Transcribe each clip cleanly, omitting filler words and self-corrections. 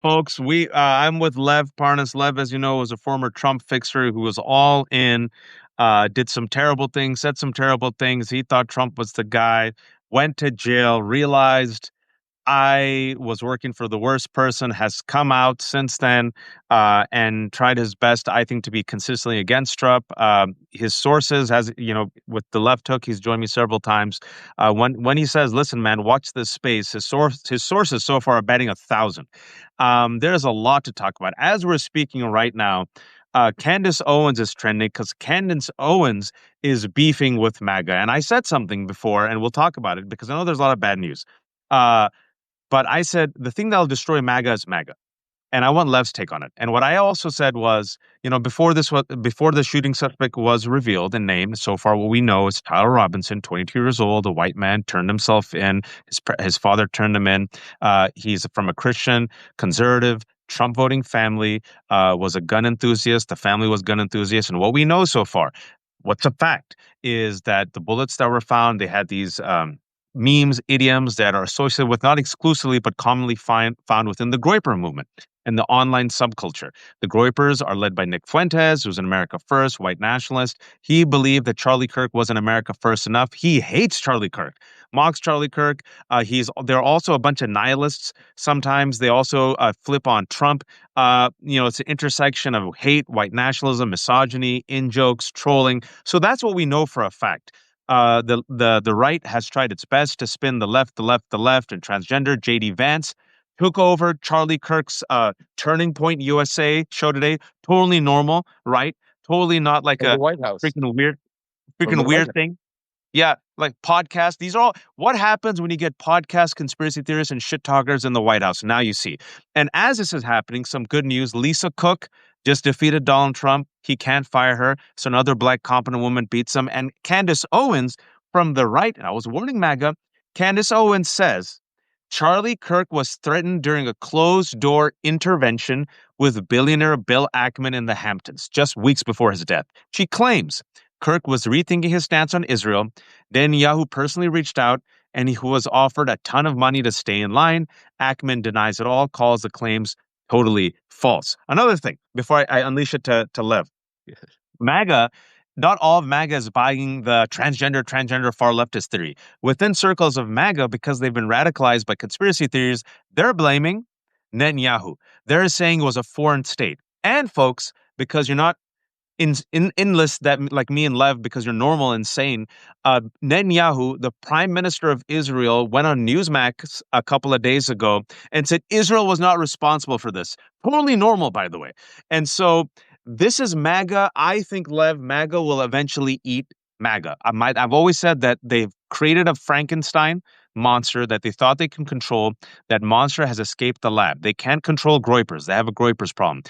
Folks, I'm with Lev Parnas. Lev, as you know, was a former Trump fixer who was all in, did some terrible things, said some terrible things. He thought Trump was the guy, went to jail, realized I was working for the worst person, has come out since then, and tried his best, I think, to be consistently against Trump. His sources, has with the left hook, he's joined me several times. When he says, "Listen, man, watch this space," his sources so far are betting 1,000. There's a lot to talk about. As we're speaking right now, Candace Owens is trending because Candace Owens is beefing with MAGA, and I said something before, and we'll talk about it because I know there's a lot of bad news. Uh, but I said the thing that'll destroy MAGA is MAGA, and I want Lev's take on it. And what I also said was, before the shooting suspect was revealed and named, so far what we know is Tyler Robinson, 22 years old, a white man, turned himself in. His father turned him in. He's from a Christian, conservative, Trump voting family. Was a gun enthusiast. The family was gun enthusiasts, and what we know so far, what's a fact, is that the bullets that were found, they had these memes, idioms that are associated with, not exclusively, but commonly found within the Groyper movement and the online subculture. The Groypers are led by Nick Fuentes, who's an America First white nationalist. He believed that Charlie Kirk wasn't America First enough. He hates Charlie Kirk, mocks Charlie Kirk. There are also a bunch of nihilists. Sometimes they also flip on Trump. It's an intersection of hate, white nationalism, misogyny, in jokes, trolling. So that's what we know for a fact. The right has tried its best to spin the left, and transgender. JD Vance took over Charlie Kirk's Turning Point USA show today. Totally normal, right? Totally not like From the a White House. freaking weird, From the freaking White weird House. thing. Yeah, like podcasts. These are all what happens when you get podcast conspiracy theorists and shit talkers in the White House. Now you see. And as this is happening, some good news. Lisa Cook just defeated Donald Trump. He can't fire her. So another black competent woman beats him. And Candace Owens from the right, and I was warning MAGA, Candace Owens says Charlie Kirk was threatened during a closed door intervention with billionaire Bill Ackman in the Hamptons just weeks before his death. She claims Kirk was rethinking his stance on Israel. Netanyahu personally reached out and he was offered a ton of money to stay in line. Ackman denies it all, calls the claims totally false. Another thing, before I unleash it to Lev, MAGA, not all of MAGA is buying the transgender far leftist theory. Within circles of MAGA, because they've been radicalized by conspiracy theories, they're blaming Netanyahu. They're saying it was a foreign state. And folks, because you're not in lists that like me and Lev, because you're normal and sane. Netanyahu, the prime minister of Israel, went on Newsmax a couple of days ago and said Israel was not responsible for this. Totally normal, by the way. And so this is MAGA. I think Lev, MAGA will eventually eat MAGA. I've always said that they've created a Frankenstein monster that they thought they can control. That monster has escaped the lab. They can't control Groypers. They have a Groypers problem.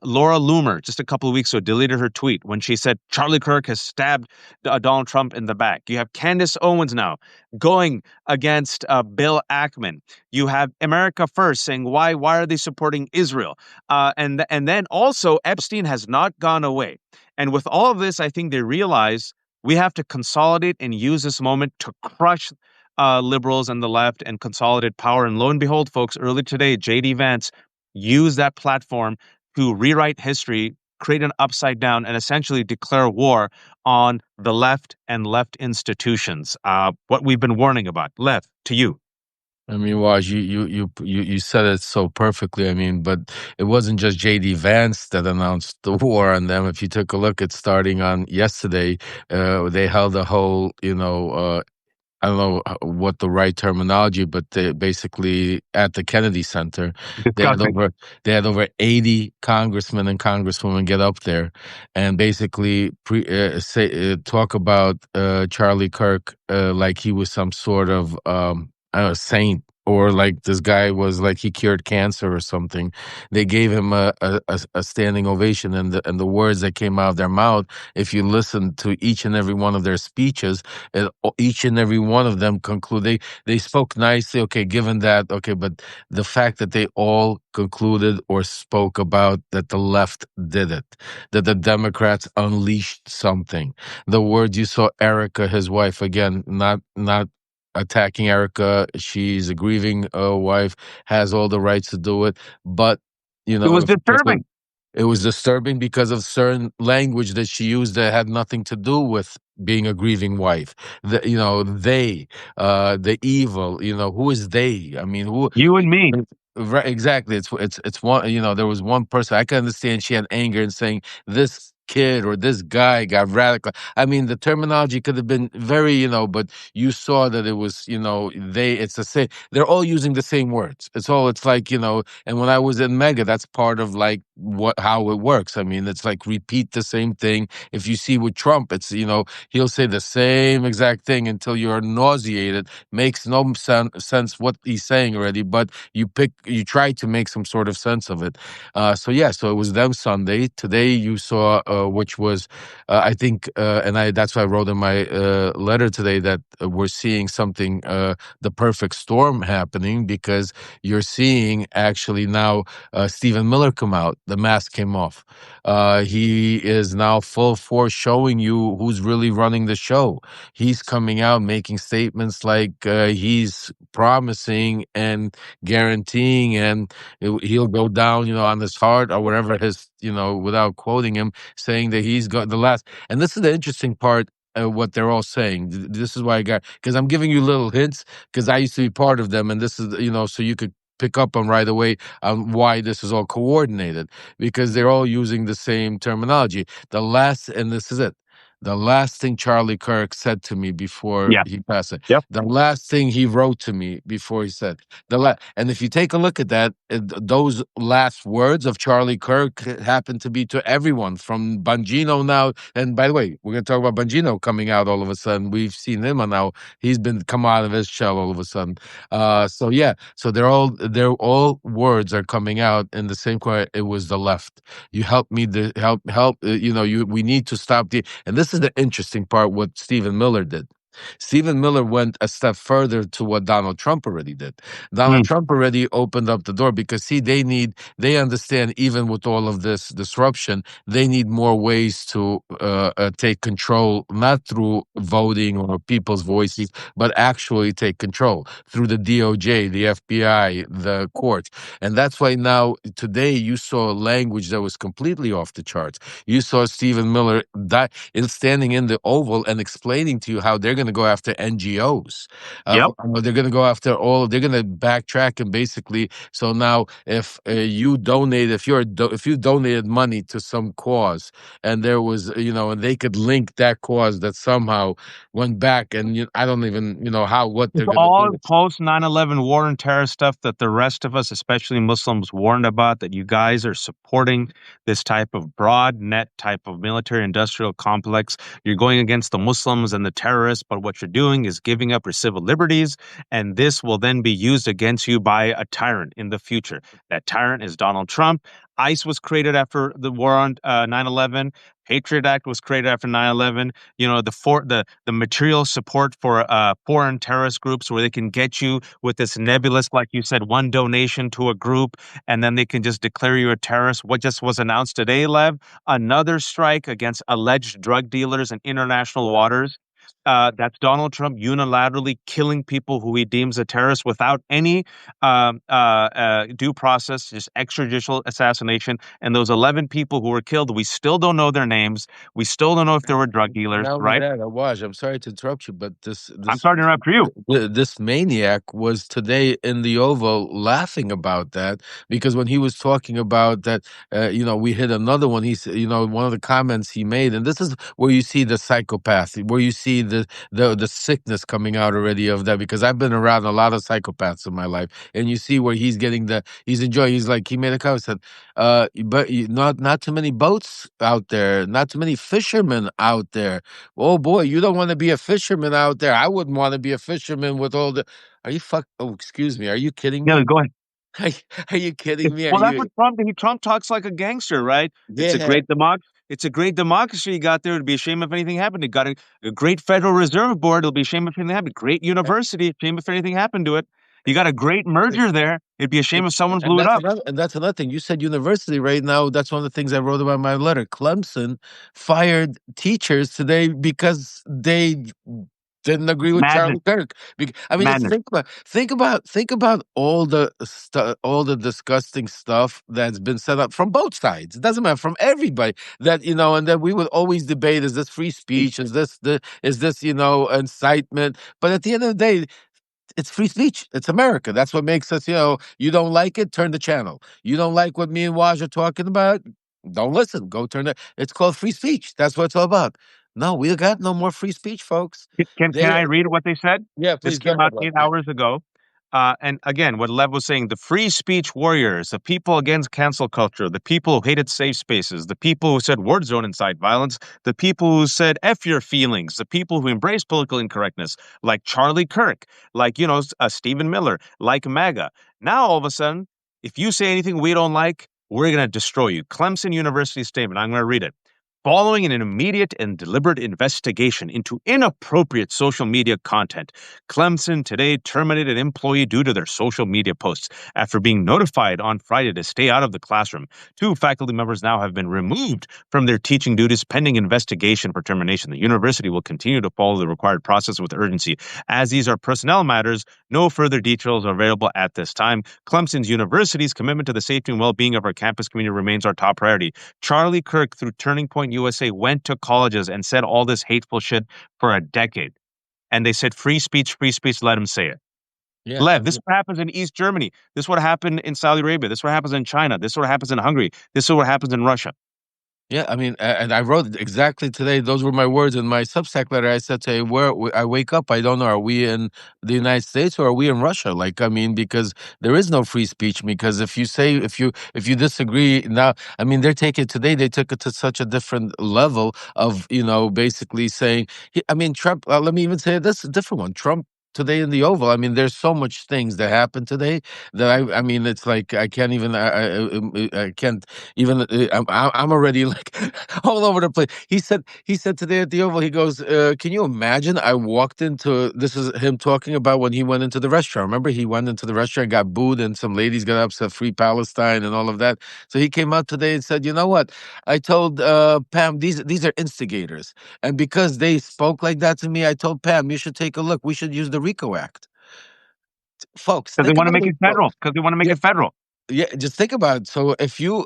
Laura Loomer, just a couple of weeks ago, deleted her tweet when she said Charlie Kirk has stabbed Donald Trump in the back. You have Candace Owens now going against Bill Ackman. You have America First saying why are they supporting Israel? And then also Epstein has not gone away. And with all of this, I think they realize we have to consolidate and use this moment to crush liberals and the left and consolidate power. And lo and behold, folks, early today, JD Vance used that platform to rewrite history, create an upside down, and essentially declare war on the left and left institutions. What we've been warning about. Lev, to you. I mean, Waj, you said it so perfectly. I mean, but it wasn't just J.D. Vance that announced the war on them. If you took a look at starting on yesterday, they held a whole, I don't know what the right terminology, but they basically at the Kennedy Center, they had Disgusting. over 80 congressmen and congresswomen get up there and basically talk about Charlie Kirk like he was some sort of I don't know, saint, or like this guy was like he cured cancer or something. They gave him a standing ovation, and the words that came out of their mouth, if you listen to each and every one of their speeches, each and every one of them they spoke nicely. Okay, given that, okay, but the fact that they all concluded or spoke about that the left did it, that the Democrats unleashed something. The words you saw Erica, his wife, again, not attacking Erica. She's a grieving wife, has all the rights to do it. But, It was if you take a disturbing. it was disturbing because of certain language that she used that had nothing to do with being a grieving wife. The evil. Who is they? I mean, who? You and me. Right, exactly. It's one. There was one person I can understand. She had anger and saying this kid or this guy got radical. I mean, the terminology could have been very, but you saw that it was, it's the same. They're all using the same words. It's like, and when I was in Mega, that's part of like how it works. I mean, it's like repeat the same thing. If you see with Trump, it's, he'll say the same exact thing until you're nauseated. Makes no sense what he's saying already, but you try to make some sort of sense of it. So it was them Sunday. Today you saw, which was, I think, that's why I wrote in my letter today that we're seeing something, the perfect storm happening, because you're seeing actually now Stephen Miller come out. The mask came off. He is now full force showing you who's really running the show. He's coming out making statements like he's promising and guaranteeing, and he'll go down, on his heart or whatever his, without quoting him, saying that he's got the last. And this is the interesting part. What they're all saying. This is why because I'm giving you little hints because I used to be part of them, and this is, so you could pick up on right away on why this is all coordinated, because they're all using the same terminology. And this is it. The last thing Charlie Kirk said to me before Yeah. he passed it, Yep. the last thing he wrote to me before he said, and if you take a look at that, those last words of Charlie Kirk happen to be to everyone from Bongino now. And by the way, we're going to talk about Bongino coming out all of a sudden. We've seen him now. He's been come out of his shell all of a sudden. So yeah, so they're all words are coming out in the same way. It was the left. You help me to help. We need to stop and this is the interesting part. What Stephen Miller did. Stephen Miller went a step further to what Donald Trump already did. Donald Mm. Trump already opened up the door because they understand, even with all of this disruption, they need more ways to take control, not through voting or people's voices, but actually take control through the DOJ, the FBI, the courts. And that's why now, today, you saw language that was completely off the charts. You saw Stephen Miller standing in the Oval and explaining to you how they're going to go after NGOs. Yep. They're going to go after they're going to backtrack, and basically, so now if you donate, if you donated money to some cause, and there was, and they could link that cause that somehow went back, and I don't even, what It's they're going to all do. post 9/11 war and terror stuff that the rest of us, especially Muslims, warned about, that you guys are supporting this type of broad net type of military industrial complex. You're going against the Muslims and the terrorists, but what you're doing is giving up your civil liberties, and this will then be used against you by a tyrant in the future. That tyrant is Donald Trump. ICE was created after the war on 9/11. Patriot Act was created after 9/11. The material support for foreign terrorist groups, where they can get you with this nebulous, like you said, one donation to a group, and then they can just declare you a terrorist. What just was announced today, Lev? Another strike against alleged drug dealers in international waters. That's Donald Trump unilaterally killing people who he deems a terrorist without any due process, just extrajudicial assassination. And those 11 people who were killed, we still don't know their names. We still don't know if they were drug dealers, Not only right? that, I'm sorry to interrupt you, but I'm sorry to interrupt for you. this maniac was today in the Oval laughing about that, because when he was talking about that, we hit another one. He's, one of the comments he made, and this is where you see the psychopath, where you see the sickness coming out already of that, because I've been around a lot of psychopaths in my life, and you see where he's enjoying. He's like, he made a comment, said, but not too many boats out there, not too many fishermen out there. Oh boy, you don't want to be a fisherman out there. I wouldn't want to be a fisherman with all the. Are you fuck? Oh, excuse me. Are you kidding Yeah, me? go ahead. Are you kidding me? Are Well, that's you? what Trump talks like a gangster, right? It's a Yeah. great It's a great democracy you got there. It'd be a shame if anything happened. You got a great Federal Reserve Board. It'll be a shame if anything happened. Great university. Shame if anything happened to it. You got a great merger there. It'd be a shame if someone blew it up. And that's another thing. You said university right now. That's one of the things I wrote about in my letter. Clemson fired teachers today because they didn't agree with Madness. Charlie Kirk. I mean, just Madness. think about all all the disgusting stuff that's been set up from both sides. It doesn't matter, from everybody. That and then we would always debate: is this free speech? Is this incitement? But at the end of the day, it's free speech. It's America. That's what makes us. You don't like it, turn the channel. You don't like what me and Waj are talking about, don't listen. Go turn it. It's called free speech. That's what it's all about. No, we got no more free speech, folks. Can I They, read what they said? yeah, This please go came ahead, out Lev. 8 hours ago. And again, what Lev was saying, the free speech warriors, the people against cancel culture, the people who hated safe spaces, the people who said words don't incite violence, the people who said F your feelings, the people who embrace political incorrectness, like Charlie Kirk, like, Stephen Miller, like MAGA. Now, all of a sudden, if you say anything we don't like, we're going to destroy you. Clemson University statement. I'm going to read it. Following an immediate and deliberate investigation into inappropriate social media content, Clemson today terminated an employee due to their social media posts after being notified on Friday to stay out of the classroom. 2 faculty members now have been removed from their teaching duties pending investigation for termination. The university will continue to follow the required process with urgency. As these are personnel matters, no further details are available at this time. Clemson's university's commitment to the safety and well-being of our campus community remains our top priority. Charlie Kirk, through Turning Point USA, went to colleges and said all this hateful shit for a decade. And they said free speech, let him say it. Yeah, I Lev, this mean, is what happens in East Germany. This is what happened in Saudi Arabia. This is what happens in China. This is what happens in Hungary. This is what happens in Russia. yeah, I mean, and I wrote exactly today. Those were my words in my Substack letter. I said, "Hey, I wake up, I don't know. Are we in the United States or are we in Russia?" Like, I mean, because there is no free speech. Because if you disagree now, I mean, they're taking today. They took it to such a different level of basically saying. I mean, Trump. Let me even say this: a different one. Trump today in the Oval. I mean, there's so much things that happened today that I mean, it's like I can't even. I can't even I'm already like all over the place. He said today at the Oval, he goes, "Can you imagine? I walked into this is him talking about when he went into the restaurant. Remember, he went into the restaurant, got booed, and some ladies got upset, free Palestine, and all of that. So he came out today and said, you know what? I told Pam these are instigators, and because they spoke like that to me, I told Pam you should take a look. We should use the RICO Act, folks. Because they Think want to about make it, it federal. Because they want to make yeah, it federal. yeah, just think about it. So if you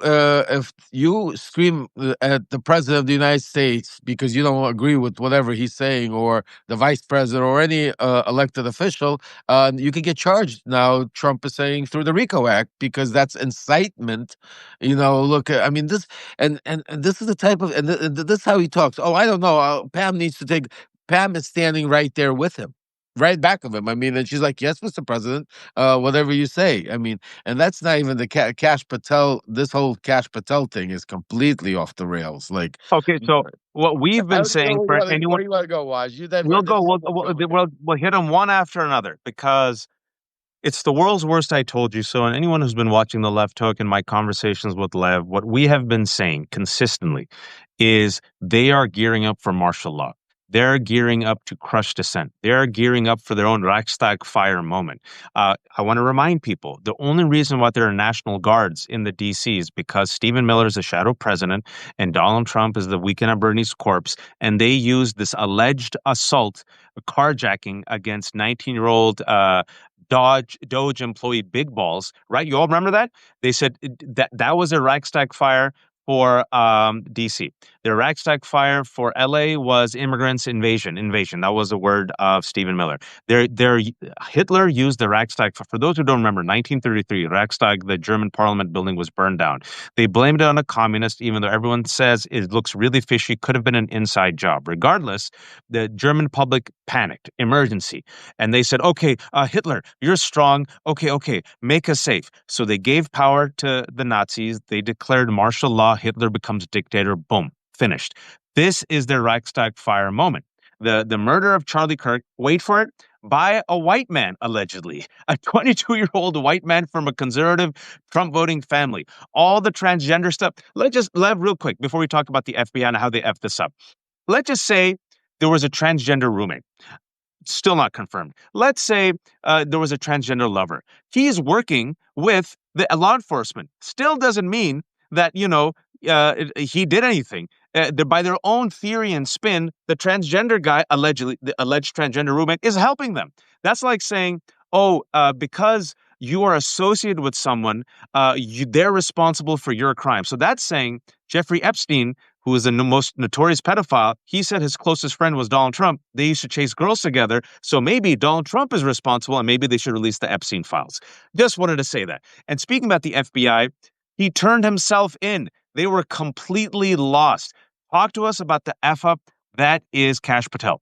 scream at the president of the United States because you don't agree with whatever he's saying, or the vice president, or any elected official, you can get charged. Now Trump is saying through the RICO Act because that's incitement. Look, I mean this, and this is the type of and this is how he talks. Oh, I don't know. Pam needs to take. Pam is standing right there with him. Right back of him. I mean, and she's like, "Yes, Mr. President, whatever you say." I mean, and that's not even the Cash Patel. This whole Cash Patel thing is completely off the rails. Like, Okay, so what we've I been don't even know saying for where anyone, you want to go, Waj. You we'll diverted go, so we'll, much we'll, over there. we'll hit them one after another because it's the world's worst, I told you so. And anyone who's been watching the Left Hook and my conversations with Lev, what we have been saying consistently is they are gearing up for martial law. They're gearing up to crush dissent. They're gearing up for their own Reichstag fire moment. I want to remind people the only reason why there are National Guards in the DC is because Stephen Miller is a shadow president and Donald Trump is the weekend at Bernie's corpse. And they used this alleged assault, carjacking against 19-year-old Doge employee Big Balls, right? You all remember that? They said that was a Reichstag fire for DC. The Reichstag fire for LA was immigrants invasion. Invasion. That was the word of Stephen Miller. Hitler used the Reichstag. For those who don't remember, 1933, Reichstag, the German parliament building, was burned down. They blamed it on a communist, even though everyone says it looks really fishy, could have been an inside job. Regardless, the German public panicked, emergency. And they said, okay, Hitler, you're strong. Okay, make us safe. So they gave power to the Nazis. They declared martial law. Hitler becomes dictator. Boom, finished. This is their Reichstag fire moment. The murder of Charlie Kirk, wait for it, by a white man, allegedly, a 22-year-old white man from a conservative Trump voting family. All the transgender stuff. Lev, real quick, before we talk about the FBI and how they F this up. Let's just say there was a transgender roommate. Still not confirmed. Let's say there was a transgender lover. He's working with the law enforcement. Still doesn't mean that he did anything. by their own theory and spin, the transgender guy, allegedly, the alleged transgender roommate, is helping them. That's like saying, oh, because you are associated with someone, they're responsible for your crime. So that's saying Jeffrey Epstein, who is the most notorious pedophile, he said his closest friend was Donald Trump. They used to chase girls together. So maybe Donald Trump is responsible and maybe they should release the Epstein files. Just wanted to say that. And speaking about the FBI, he turned himself in. They were completely lost. Talk to us about the F up that is Kash Patel.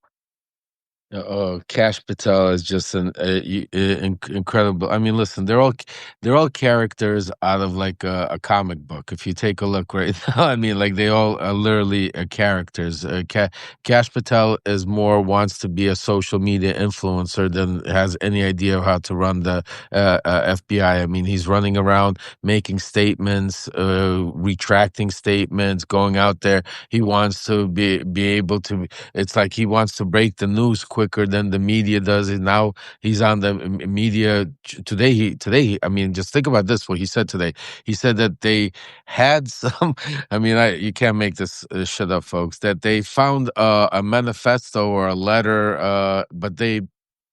Cash Patel is just incredible. I mean, listen, they're all characters out of like a comic book. If you take a look right now, I mean, like they all are literally characters. Cash Patel is more wants to be a social media influencer than has any idea how to run the FBI. I mean, he's running around making statements, retracting statements, going out there. He wants to be able to. It's like he wants to break the news quicker than the media does. And now he's on the media today. I mean, just think about this. What he said today. He said that they had some. I mean, you can't make this shit up, folks. That they found a manifesto or a letter, but they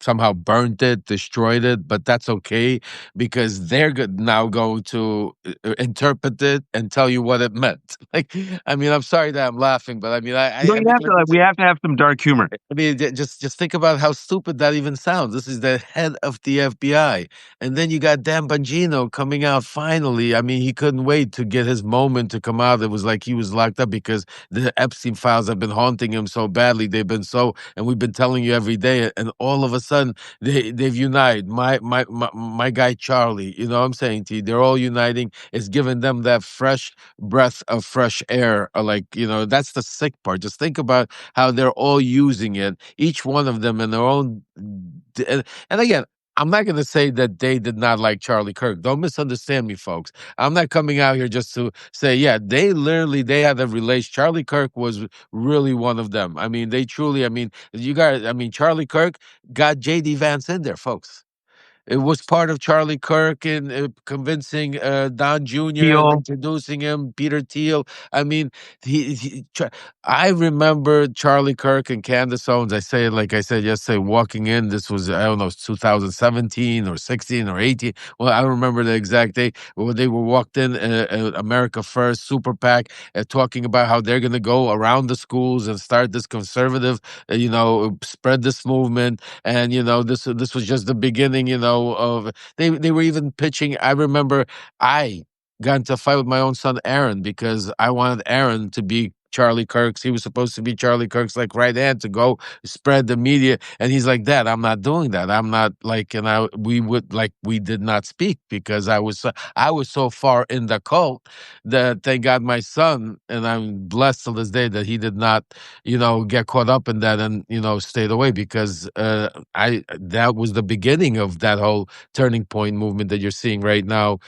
somehow burned it, destroyed it, but that's okay because they're now going to interpret it and tell you what it meant. Like, I mean, I'm sorry that I'm laughing, but I mean, No, I you mean, have to. Like, we have to have some dark humor. I mean, just think about how stupid that even sounds. This is the head of the FBI, and then you got Dan Bongino coming out finally. I mean, he couldn't wait to get his moment to come out. It was like he was locked up because the Epstein files have been haunting him so badly. They've been so, and we've been telling you every day. And all of a sudden, they've united. My guy Charlie. You know what I'm saying to you? They're all uniting. It's giving them that fresh breath of fresh air. Like that's the sick part. Just think about how they're all using it, each one of them in their own. And again, I'm not going to say that they did not like Charlie Kirk. Don't misunderstand me, folks. I'm not coming out here just to say, yeah, they had a relation. Charlie Kirk was really one of them. I mean, they truly, I mean, Charlie Kirk got JD Vance in there, folks. It was part of Charlie Kirk and convincing Don Jr. and Heel. introducing him, Peter Thiel. I mean, I remember Charlie Kirk and Candace Owens. I say, like I said yesterday, walking in. This was, I don't know, 2017 or 16 or 18. Well, I don't remember the exact date. When they were walked in, America First Super PAC, talking about how they're going to go around the schools and start this conservative, spread this movement. And this was just the beginning. Of they were even pitching. I remember I got into a fight with my own son Aaron because I wanted Aaron to be Charlie Kirk's. He was supposed to be Charlie Kirk's like right hand to go spread the media, and he's like, "Dad, I'm not doing that. I'm not like." And we did not speak because I was so far in the cult that thank God my son, and I'm blessed to this day that he did not get caught up in that and stayed away because I that was the beginning of that whole turning point movement that you're seeing right now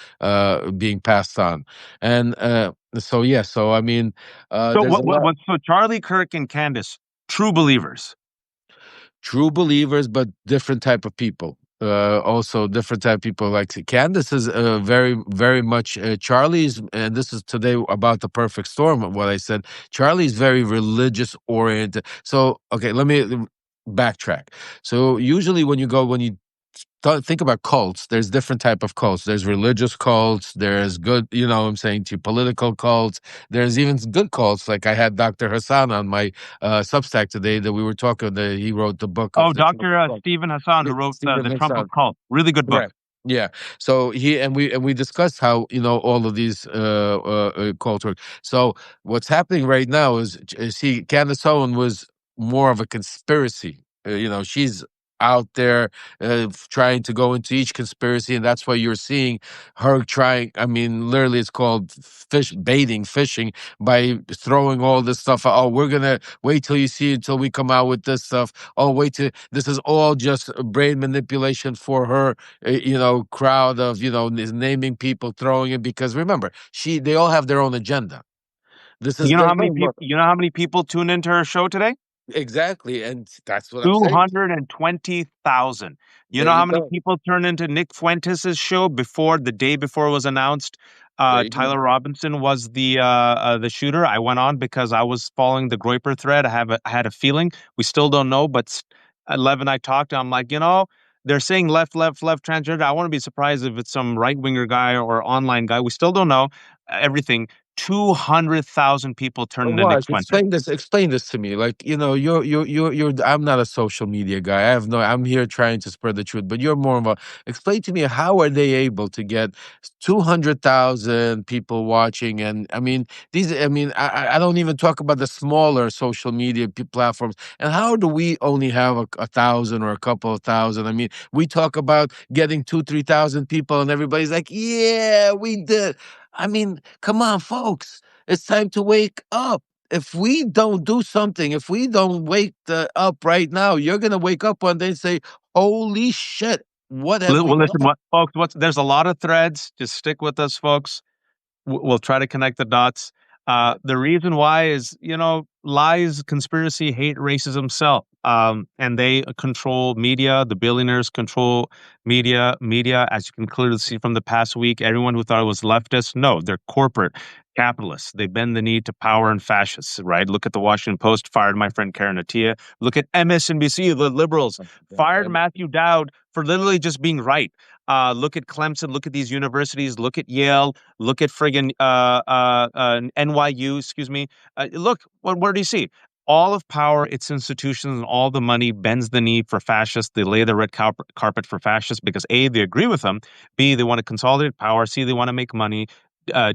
being passed on. And so yeah, so I mean So there's a lot. So Charlie Kirk and Candace, true believers. True believers, but different type of people. Also different type of people. Like Candace is very, very much Charlie's, and this is today about the perfect storm. What I said, Charlie's very religious oriented. So okay, let me backtrack. So usually when you think about cults, there's different type of cults. There's religious cults, there's good, I'm saying to you, political cults, there's even good cults. Like I had Dr. Hassan on my Substack today that we were talking that he wrote the book Oh, of the Trump Dr. cult. Stephen Hassan, who wrote Stephen the Trump of Hassan. Cult. Really good book. Right. Yeah. So we discussed how all of these cults work. So what's happening right now is see Candace Owen was more of a conspiracy. She's out there trying to go into each conspiracy, and that's why you're seeing her trying. I mean, literally, it's called fishing by throwing all this stuff. Oh, we're gonna wait till you see until we come out with this stuff. Oh, wait till this is all just brain manipulation for her crowd of is naming people, throwing it because remember they all have their own agenda. This is You know there's how no many people? You know how many people tune into her show today? exactly, and that's what I'm saying. 220,000. You There know you how many go. people turned into Nick Fuentes' show before the day before it was announced? There you go. Tyler Robinson was the shooter. I went on because I was following the Groyper thread. I had a feeling. We still don't know, but Lev and I talked. I'm like, they're saying left, left, left transgender. I wouldn't be surprised if it's some right winger guy or online guy. We still don't know everything. 200,000 people turned into Nick Raj, Fuentes. explain this to me. Like, you're. I'm not a social media guy. I have no. I'm here trying to spread the truth, but you're more of a. Explain to me, how are they able to get 200,000 people watching? And I mean, these. I mean, I don't even talk about the smaller social media platforms. And how do we only have a thousand or a couple of thousand? I mean, we talk about getting 3,000 people, and everybody's like, "Yeah, we did." I mean, come on, folks. It's time to wake up. If we don't do something, if we don't wake up right now, you're gonna wake up one day and say, "Holy shit, what have we Well, listen, done?" folks. There's a lot of threads. Just stick with us, folks. We'll try to connect the dots. The reason why is, lies, conspiracy, hate, racism sell. And they control media. The billionaires control media. Media, as you can clearly see from the past week, everyone who thought it was leftist, no, they're corporate capitalists. They bend the knee to power and fascists, right? Look at the Washington Post, fired my friend Karen Attiah. Look at MSNBC, the liberals, fired Matthew Dowd for literally just being right. Look at Clemson, look at these universities, look at Yale, look at friggin' NYU, excuse me. Look, where do you see? All of power, its institutions, and all the money bends the knee for fascists. They lay the red carpet for fascists because A, they agree with them. B, they want to consolidate power. C, they want to make money.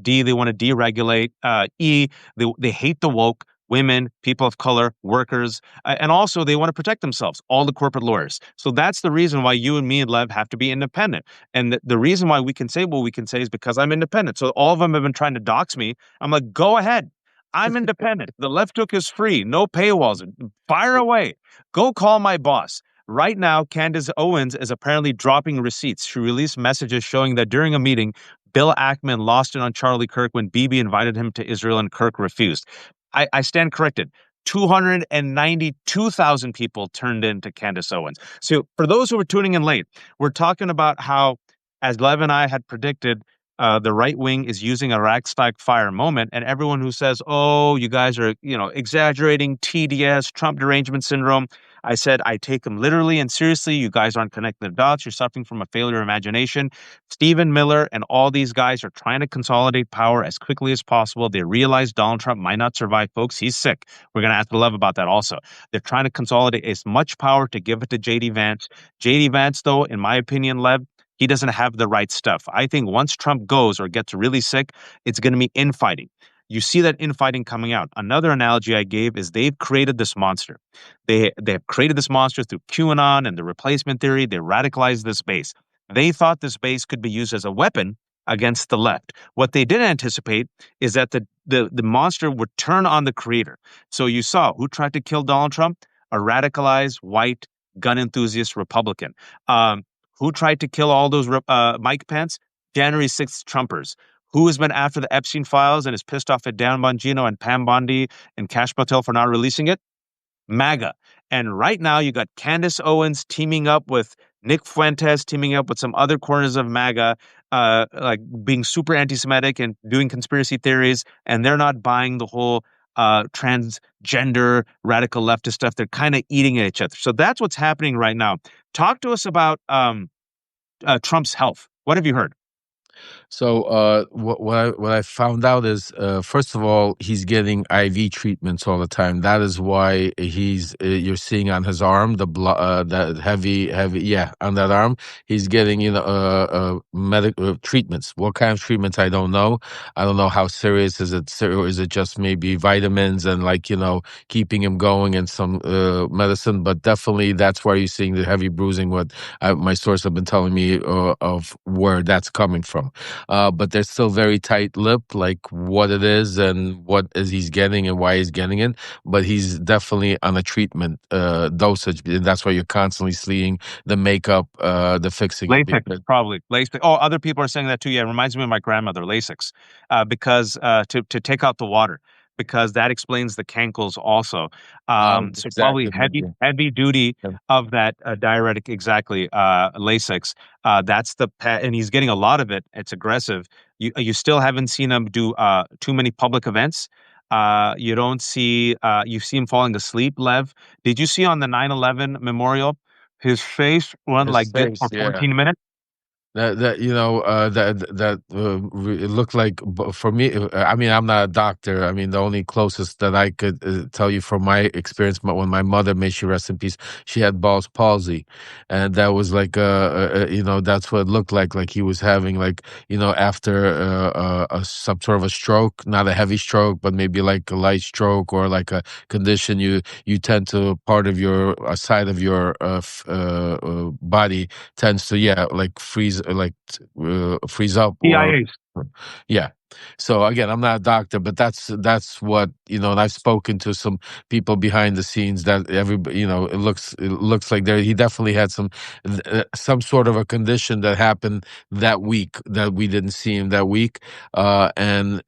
D, they want to deregulate. E, they hate the woke, women, people of color, workers, and also they want to protect themselves, all the corporate lawyers. So that's the reason why you and me and Lev have to be independent. And the reason why we can say what we can say is because I'm independent. So all of them have been trying to dox me. I'm like, go ahead. I'm independent. The left hook is free. No paywalls. Fire away. Go call my boss. Right now, Candace Owens is apparently dropping receipts. She released messages showing that during a meeting, Bill Ackman lost it on Charlie Kirk when Bibi invited him to Israel and Kirk refused. I stand corrected. 292,000 people turned in to Candace Owens. So for those who are tuning in late, we're talking about how, as Lev and I had predicted, the right wing is using a Reichstag fire moment, and everyone who says, "Oh, you guys are, exaggerating TDS, Trump derangement syndrome," I said, I take them literally and seriously. You guys aren't connecting the dots. You're suffering from a failure of imagination. Stephen Miller and all these guys are trying to consolidate power as quickly as possible. They realize Donald Trump might not survive, folks. He's sick. We're going to ask Lev about that also. They're trying to consolidate as much power to give it to JD Vance. JD Vance, though, in my opinion, Lev, he doesn't have the right stuff. I think once Trump goes or gets really sick, it's going to be infighting. You see that infighting coming out. Another analogy I gave is they've created this monster. They have created this monster through QAnon and the replacement theory. They radicalized this base. They thought this base could be used as a weapon against the left. What they didn't anticipate is that the monster would turn on the creator. So you saw who tried to kill Donald Trump? A radicalized white gun enthusiast Republican. Who tried to kill all those Mike Pence? January 6th Trumpers. Who has been after the Epstein files and is pissed off at Dan Bongino and Pam Bondi and Cash Patel for not releasing it? MAGA. And right now you got Candace Owens teaming up with Nick Fuentes, teaming up with some other corners of MAGA, like being super anti-Semitic and doing conspiracy theories, and they're not buying the whole transgender radical leftist stuff. They're kind of eating at each other. So that's what's happening right now. Talk to us about Trump's health. What have you heard? So what I found out is, first of all, he's getting IV treatments all the time. That is why he's you're seeing on his arm the blood, that heavy, yeah, on that arm he's getting medical treatments. What kind of treatments, I don't know. I don't know how serious is it. Or is it just maybe vitamins and, like, keeping him going, and some medicine? But definitely that's why you're seeing the heavy bruising. What my source have been telling me of where that's coming from. But there's still very tight lip, like what it is and what is he's getting and why he's getting it. But he's definitely on a treatment dosage. And that's why you're constantly seeing the makeup, the fixing. Lasix, probably. Lasix. Oh, other people are saying that too. Yeah, it reminds me of my grandmother, Lasix, because to take out the water, because that explains the cankles also. So probably Exactly. heavy duty Yeah. of that diuretic, exactly. Lasix. That's and he's getting a lot of it. It's aggressive. You still haven't seen him do too many public events. You don't see you see him falling asleep. Lev, did you see on the 9/11 memorial his face went His like this face, for yeah. 14 minutes? It looked like for me. I mean, I'm not a doctor. I mean, the only closest that I could tell you from my experience, when my mother, may she rest in peace, she had Bell's palsy, and that was like that's what it looked like he was having, like, after some sort of a stroke, not a heavy stroke, but maybe like a light stroke, or like a condition you tend to, part of your side of your body tends to, yeah, like freeze, freeze up, or TIAs. yeah. So again, I'm not a doctor, but that's what, and I've spoken to some people behind the scenes, that everybody, it looks like he definitely had some sort of a condition that happened that week, that we didn't see him that week, and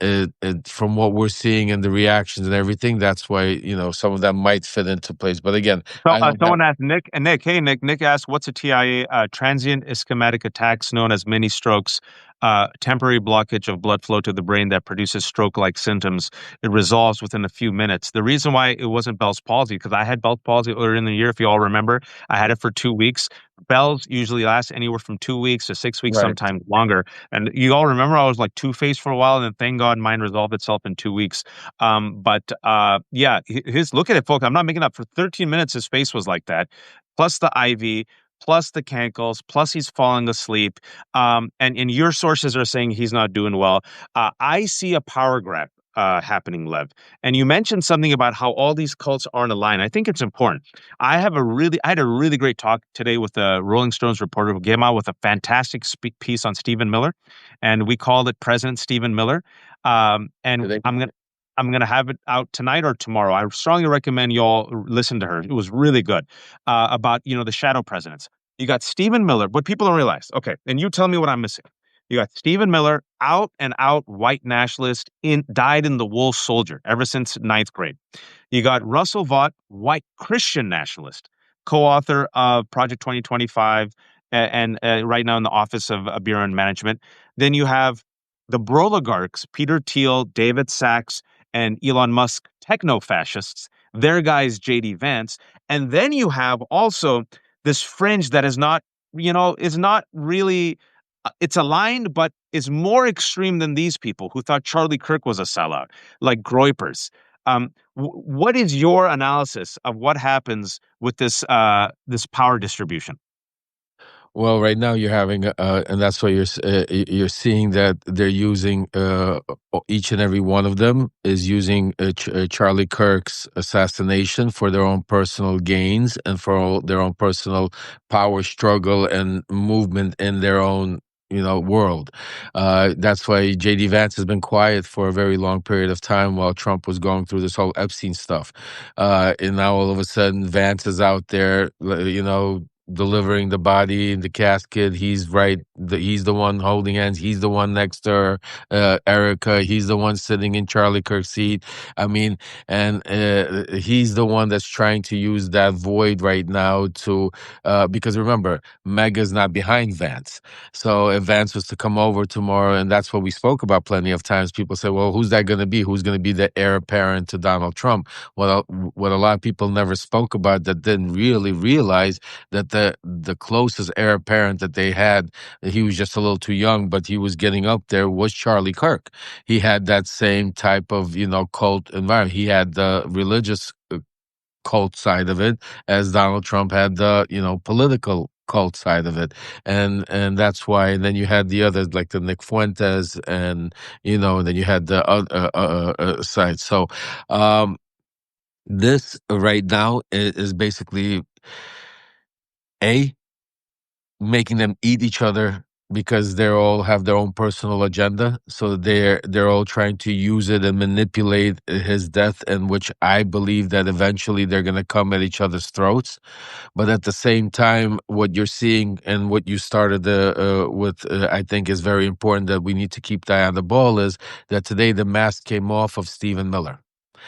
from what we're seeing and the reactions and everything, that's why, some of that might fit into place. But again, So, I don't have. someone asked Nick, and Nick, hey Nick, Nick asked, "What's a TIA?" Transient ischemic attacks, known as mini strokes, temporary blockage of blood flow to the brain that produces stroke-like symptoms. It resolves within a few minutes. The reason why it wasn't Bell's palsy, because I had Bell's palsy earlier in the year, if you all remember, I had it for 2 weeks. Bell's usually lasts anywhere from 2 weeks to 6 weeks, Right. sometimes longer. And you all remember I was like two-faced for a while, and then thank God mine resolved itself in 2 weeks. Yeah, his look at it, folks. I'm not making up. For 13 minutes, his face was like that, plus the IV, plus the cankles, plus he's falling asleep. And your sources are saying he's not doing well. I see a power grab happening, Lev. And you mentioned something about how all these cults aren't aligned. I think it's important. I had a really great talk today with a Rolling Stones reporter who came out with a fantastic piece on Stephen Miller, and we called it President Stephen Miller. And They- I'm gonna have it out tonight or tomorrow. I strongly recommend you all listen to her. It was really good about the shadow presidents. You got Stephen Miller, but people don't realize. Okay, and you tell me what I'm missing. You got Stephen Miller, out and out white nationalist, died in the wool soldier ever since ninth grade. You got Russell Vought, white Christian nationalist, co-author of Project 2025, and right now in the Office of Bureau and Management. Then you have the Broligarchs, Peter Thiel, David Sachs, and Elon Musk techno-fascists. Their guy is JD Vance. And then you have also this fringe that is not really, it's aligned, but is more extreme than these people who thought Charlie Kirk was a sellout, like Groypers. What is your analysis of what happens with this power distribution? Well, right now you're having, and that's why you're seeing that they're using, each and every one of them is using Charlie Kirk's assassination for their own personal gains, and for their own personal power struggle and movement in their own, world. That's why JD Vance has been quiet for a very long period of time while Trump was going through this whole Epstein stuff. And now all of a sudden Vance is out there, delivering the body in the casket. He's right. He's the one holding hands. He's the one next to her, Erica. He's the one sitting in Charlie Kirk's seat. I mean, and he's the one that's trying to use that void right now to, because remember, MAGA's not behind Vance. So if Vance was to come over tomorrow, and that's what we spoke about plenty of times, people say, well, who's that going to be? Who's going to be the heir apparent to Donald Trump? Well, what a lot of people never spoke about, that didn't really realize, that the closest heir apparent that they had, he was just a little too young, but he was getting up there, was Charlie Kirk. He had that same type of, cult environment. He had the religious cult side of it, as Donald Trump had the, political cult side of it. And that's why. And then you had the others, like the Nick Fuentes, and then you had the other side. So this right now is basically, a making them eat each other, because they all have their own personal agenda. So they're all trying to use it and manipulate his death, and which I believe that eventually they're going to come at each other's throats. But at the same time, what you're seeing and what you started with, I think is very important, that we need to keep the eye on the ball, is that today the mask came off of Stephen Miller.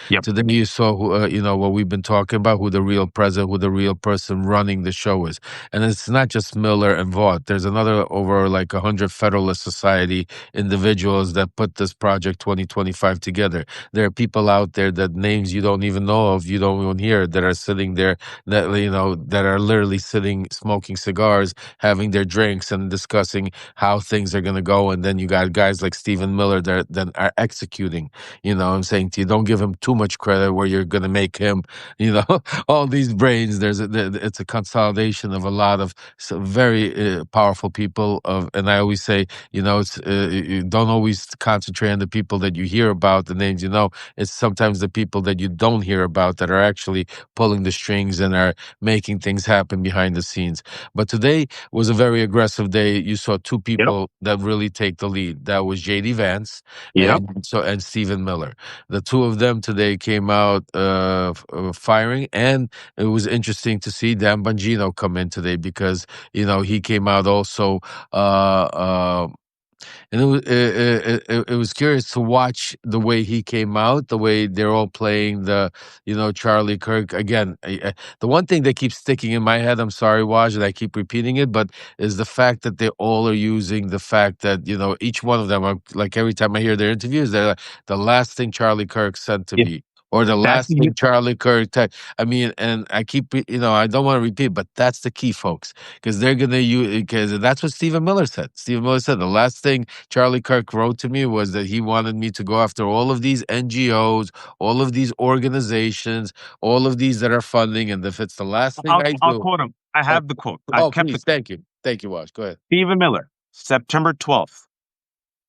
Yep. Today you saw who, what we've been talking about, who the real president, who the real person running the show is. And it's not just Miller and Vaught. There's another over like 100 Federalist Society individuals that put this Project 2025 together. There are people out there that names you don't even know of, you don't even hear, that are sitting there, that that are literally sitting smoking cigars, having their drinks and discussing how things are going to go. And then you got guys like Stephen Miller that are executing. I'm saying to you, don't give him too much credit where you're going to make him, all these brains. It's a consolidation of a lot of very powerful people. And I always say, it's you don't always concentrate on the people that you hear about, the names It's sometimes the people that you don't hear about that are actually pulling the strings and are making things happen behind the scenes. But today was a very aggressive day. You saw two Yep. people that really take the lead. That was J.D. Vance Yep. and Stephen Miller. The two of them today came out firing, and it was interesting to see Dan Bongino come in today because he came out also. And it was curious to watch the way he came out, the way they're all playing the, Charlie Kirk. Again, the one thing that keeps sticking in my head, I'm sorry, Waj, and I keep repeating it, but is the fact that they all are using the fact that, each one of them, like every time I hear their interviews, they're like, the last thing Charlie Kirk said to Yeah. me, or the That's last thing Charlie Kirk, I mean, and I keep, I don't want to repeat, but that's the key, folks, because they're going to use, because that's what Stephen Miller said. Stephen Miller said the last thing Charlie Kirk wrote to me was that he wanted me to go after all of these NGOs, all of these organizations, all of these that are funding, and if it's the last thing I I'll do. quote him. I have the quote. I Oh, kept the please, thank you. Thank you, Wash. Go ahead. Stephen Miller, September 12th.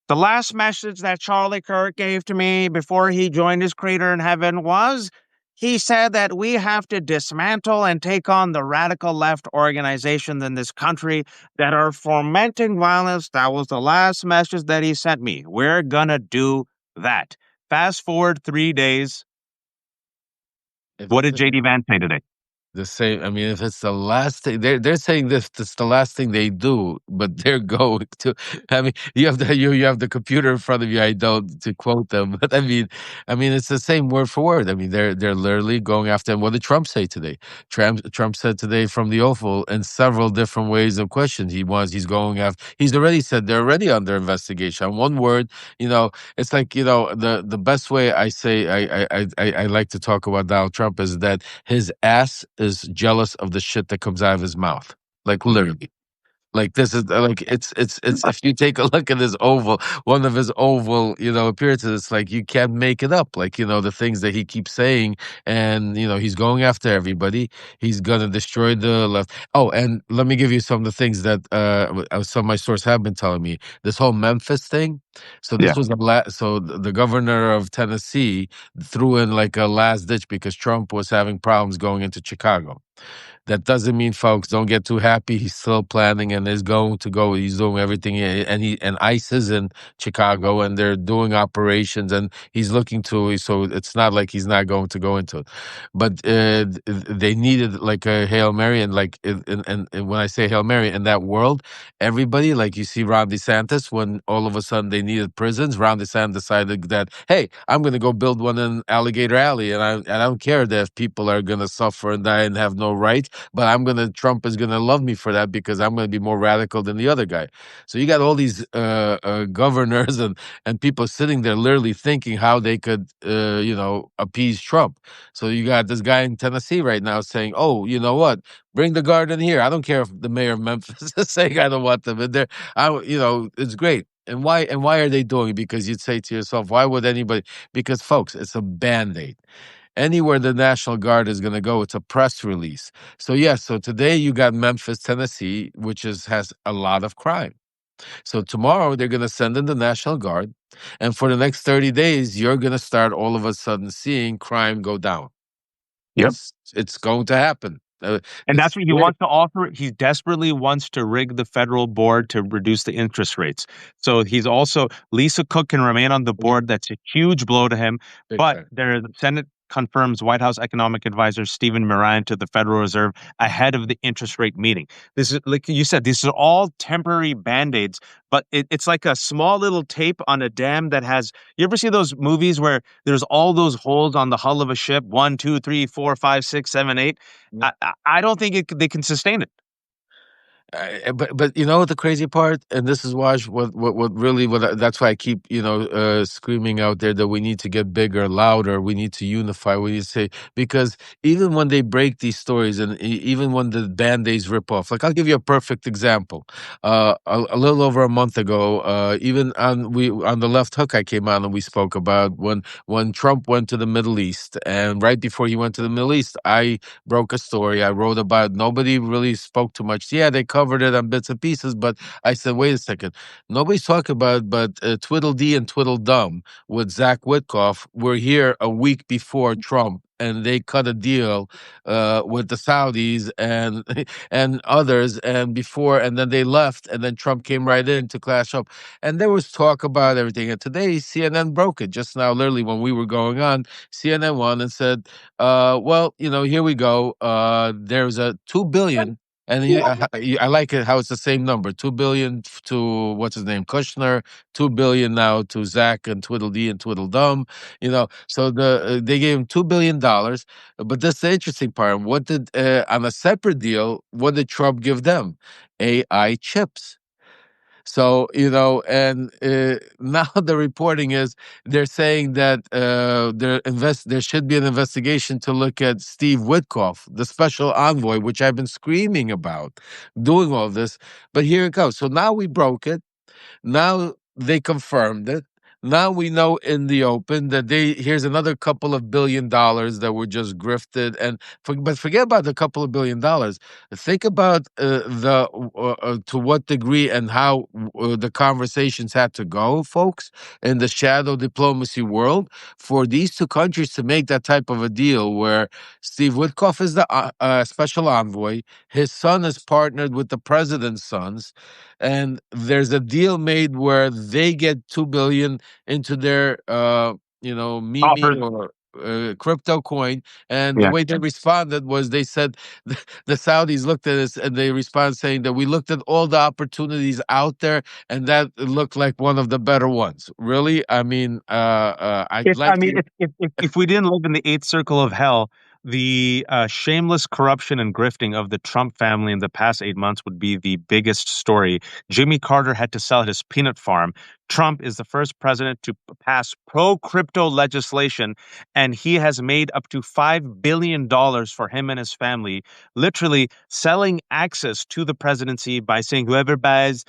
The last message that Charlie Kirk gave to me before he joined his creator in heaven was he said that we have to dismantle and take on the radical left organizations in this country that are fomenting violence. That was the last message that he sent me. We're going to do that. Fast forward 3 days. What did JD Vance say today? The same. I mean, if it's the last thing, they're saying this the last thing they do, but they're going to. I mean, you have the computer in front of you. I don't to quote them, but I mean, it's the same word for word. I mean, they're literally going after him. What did Trump say today? Trump said today from the Oval in several different ways of questions. He's going after. He's already said they're already under investigation. On one word, it's like the best way I say I like to talk about Donald Trump is that his ass is jealous of the shit that comes out of his mouth. Like literally. Like this is like it's if you take a look at his oval, one of his oval, appearances, it's like you can't make it up. Like, the things that he keeps saying, and he's going after everybody. He's gonna destroy the left. Oh, and let me give you some of the things that some of my sources have been telling me. This whole Memphis thing. So this Yeah. was so the governor of Tennessee threw in like a last ditch because Trump was having problems going into Chicago. That doesn't mean, folks, don't get too happy. He's still planning and is going to go. He's doing everything, and ICE is in Chicago, and they're doing operations, and he's looking to. So it's not like he's not going to go into it, but they needed like a Hail Mary, and like, and when I say Hail Mary in that world, everybody, like you see Ron DeSantis, when all of a sudden they needed prisons, Ron DeSantis decided that, hey, I'm going to go build one in Alligator Alley, and I don't care that if people are going to suffer and die and have no rights. But Trump is gonna love me for that because I'm gonna be more radical than the other guy. So you got all these governors and people sitting there literally thinking how they could, appease Trump. So you got this guy in Tennessee right now saying, "Oh, you know what? Bring the guard in here. I don't care if the mayor of Memphis is saying I don't want them in there. It's great." And why are they doing it? Because you'd say to yourself, why would anybody? Because folks, it's a band-aid. Anywhere the National Guard is going to go, it's a press release. So yes, so today you got Memphis, Tennessee, which has a lot of crime. So tomorrow they're going to send in the National Guard, and for the next 30 days, you're going to start all of a sudden seeing crime go down. Yep. It's going to happen. And that's what he wants to offer. He desperately wants to rig the federal board to reduce the interest rates. So he's also, Lisa Cook can remain on the board. That's a huge blow to him. Big But time. there's Senate confirms White House economic advisor Stephen Moran to the Federal Reserve ahead of the interest rate meeting. This is, like you said, these are all temporary band-aids, but it's like a small little tape on a dam that has. You ever see those movies where there's all those holes on the hull of a ship? One, two, three, four, five, six, seven, eight. I don't think they can sustain it. But you know what the crazy part, and this is why what really that's why I keep screaming out there that we need to get bigger, louder, we need to unify, we need to say, because even when they break these stories and even when the band-aids rip off, like I'll give you a perfect example. A little over a month ago, even on the Left Hook, I came on and we spoke about when Trump went to the Middle East, and right before he went to the Middle East, I broke a story. I wrote about it. Nobody really spoke too much. Yeah, they covered it on bits and pieces, but I said, wait a second. Nobody's talking about it, but Tweedledee and Tweedledum with Zach Witkoff were here a week before Trump. And they cut a deal with the Saudis and and others, and then they left, and then Trump came right in to clash up, and there was talk about everything. And today CNN broke it just now, literally when we were going on. CNN won and said, well, here we go. There's a 2 billion, and I like it how it's the same number, 2 billion to what's his name, Kushner, 2 billion now to Zach and Tweedledee and Tweedledum. So they gave him $2 billion, but that's the interesting part. What did on a separate deal? What did Trump give them? AI chips. So, and now the reporting is they're saying that there should be an investigation to look at Steve Witkoff, the special envoy, which I've been screaming about, doing all this. But here it goes. So now we broke it. Now they confirmed it. Now we know in the open that here's another couple of $1 billion that were just grifted, but forget about the couple of $1 billion. Think about the to what degree and how the conversations had to go, folks, in the shadow diplomacy world for these two countries to make that type of a deal where Steve Witkoff is the special envoy, his son is partnered with the president's sons, and there's a deal made where they get 2 billion into their meme Offers. or crypto coin. And the Yeah. way they responded was they said the Saudis looked at us and they responded saying that we looked at all the opportunities out there and that looked like one of the better ones. Really? I mean, I'd If I like mean, you. if we didn't live in the eighth circle of hell, the shameless corruption and grifting of the Trump family in the past 8 months would be the biggest story. Jimmy Carter had to sell his peanut farm. Trump is the first president to pass pro crypto legislation, and he has made up to $5 billion for him and his family, literally selling access to the presidency by saying whoever's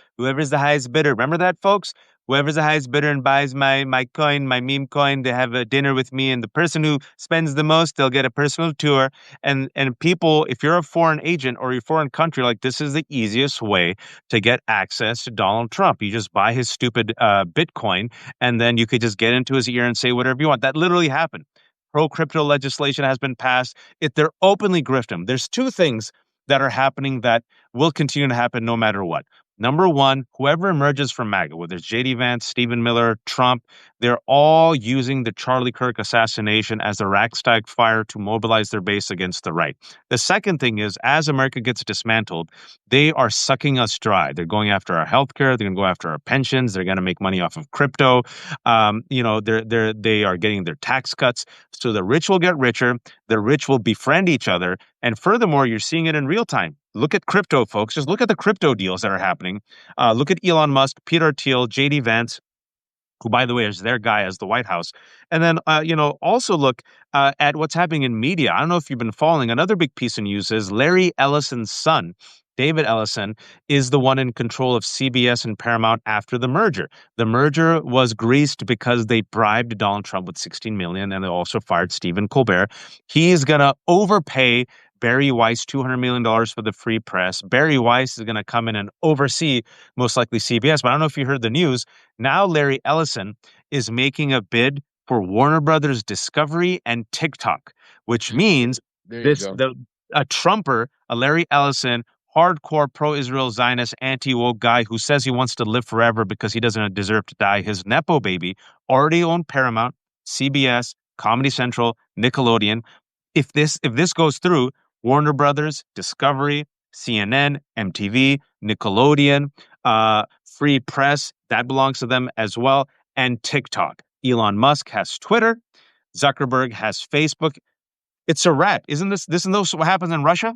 the highest bidder. Remember that, folks? Whoever's the highest bidder and buys my coin, my meme coin, they have a dinner with me, and the person who spends the most, they'll get a personal tour. And people, if you're a foreign agent or you're a foreign country, like this is the easiest way to get access to Donald Trump. You just buy his stupid Bitcoin, and then you could just get into his ear and say whatever you want. That literally happened. Pro crypto legislation has been passed. They're openly grifting. There's two things that are happening that will continue to happen no matter what. Number one, whoever emerges from MAGA, whether it's JD Vance, Stephen Miller, Trump, they're all using the Charlie Kirk assassination as the Reichstag fire to mobilize their base against the right. The second thing is, as America gets dismantled, they are sucking us dry. They're going after our healthcare. They're going to go after our pensions. They're going to make money off of crypto. They are getting their tax cuts. So the rich will get richer. The rich will befriend each other. And furthermore, you're seeing it in real time. Look at crypto, folks. Just look at the crypto deals that are happening. Look at Elon Musk, Peter Thiel, JD Vance, who, by the way, is their guy as the White House. And then, also look at what's happening in media. I don't know if you've been following. Another big piece of news is Larry Ellison's son, David Ellison, is the one in control of CBS and Paramount after the merger. The merger was greased because they bribed Donald Trump with $16 million, and they also fired Stephen Colbert. He's going to overpay Barry Weiss $200 million for the free press. Barry Weiss is going to come in and oversee most likely CBS. But I don't know if you heard the news. Now Larry Ellison is making a bid for Warner Brothers Discovery and TikTok, which means There you go. a Trumper, a Larry Ellison, hardcore pro-Israel Zionist anti-woke guy who says he wants to live forever because he doesn't deserve to die. His nepo baby already owned Paramount, CBS, Comedy Central, Nickelodeon. If this goes through, Warner Brothers, Discovery, CNN, MTV, Nickelodeon, Free Press, that belongs to them as well, and TikTok. Elon Musk has Twitter. Zuckerberg has Facebook. It's a wrap. Isn't this what happens in Russia?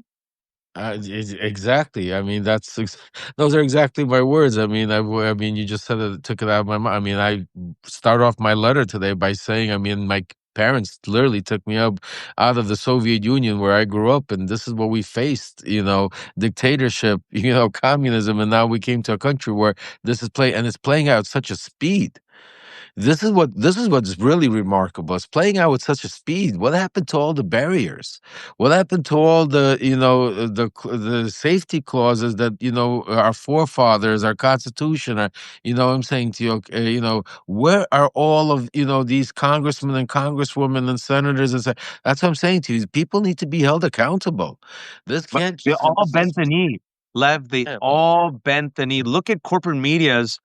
Exactly. I mean, those are exactly my words. I mean, I mean, you just said it, took it out of my mouth. I mean, I start off my letter today by saying, I mean, my parents literally took me up out of the Soviet Union where I grew up, and this is what we faced. Dictatorship, communism, and now we came to a country where this is and it's playing out at such a speed. This is what's really remarkable. It's playing out with such a speed. What happened to all the barriers? What happened to all the the safety clauses that our forefathers, our Constitution, I'm saying to you, where are all of these congressmen and congresswomen and senators that's what I'm saying to you. People need to be held accountable. This But can't they just all this bent is the knee. Lev, they yeah. all bent the knee. Look at corporate media's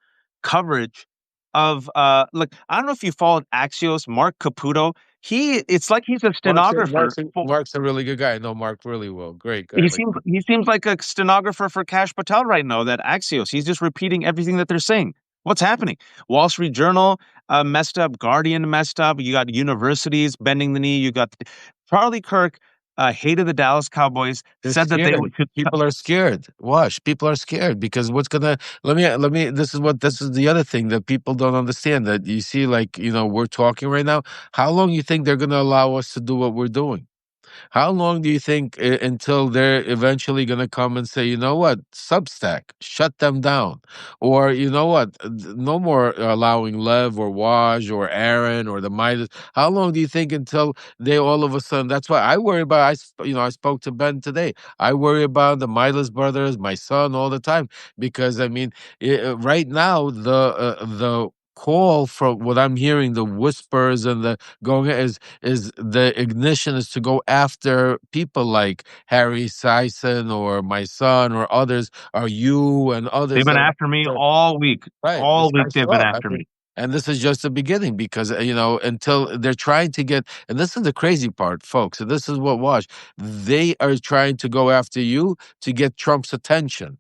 coverage of look, I don't know if you followed Axios, Mark Caputo. It's like he's a stenographer. Mark's a really good guy. I know Mark really well. Great guy. He Like, seems like a stenographer for Cash Patel right now, that Axios. He's just repeating everything that they're saying. What's happening? Wall Street Journal messed up, Guardian messed up. You got universities bending the knee. You got Charlie Kirk hated the Dallas Cowboys, they're said that they scared. should. People are scared. Watch. People are scared because what's gonna let me this is the other thing that people don't understand, that you see, like, we're talking right now. How long you think they're gonna allow us to do what we're doing? How long do you think until they're eventually going to come and say, you know what, Substack, shut them down? Or, you know what, no more allowing Lev or Waj or Aaron or the Midas. How long do you think until they all of a sudden, that's why I worry about, I spoke to Ben today. I worry about the Midas brothers, my son, all the time, because I mean, right now, the call from what I'm hearing, the whispers and the going is the ignition is to go after people like Harry Sison or my son or others, or you and They've others been that after me are all week. right. All This week I they've been saw. I after mean, me. and this is just the beginning because until they're trying to get, and this is the crazy part, folks. And this is what watch. They are trying to go after you to get Trump's attention.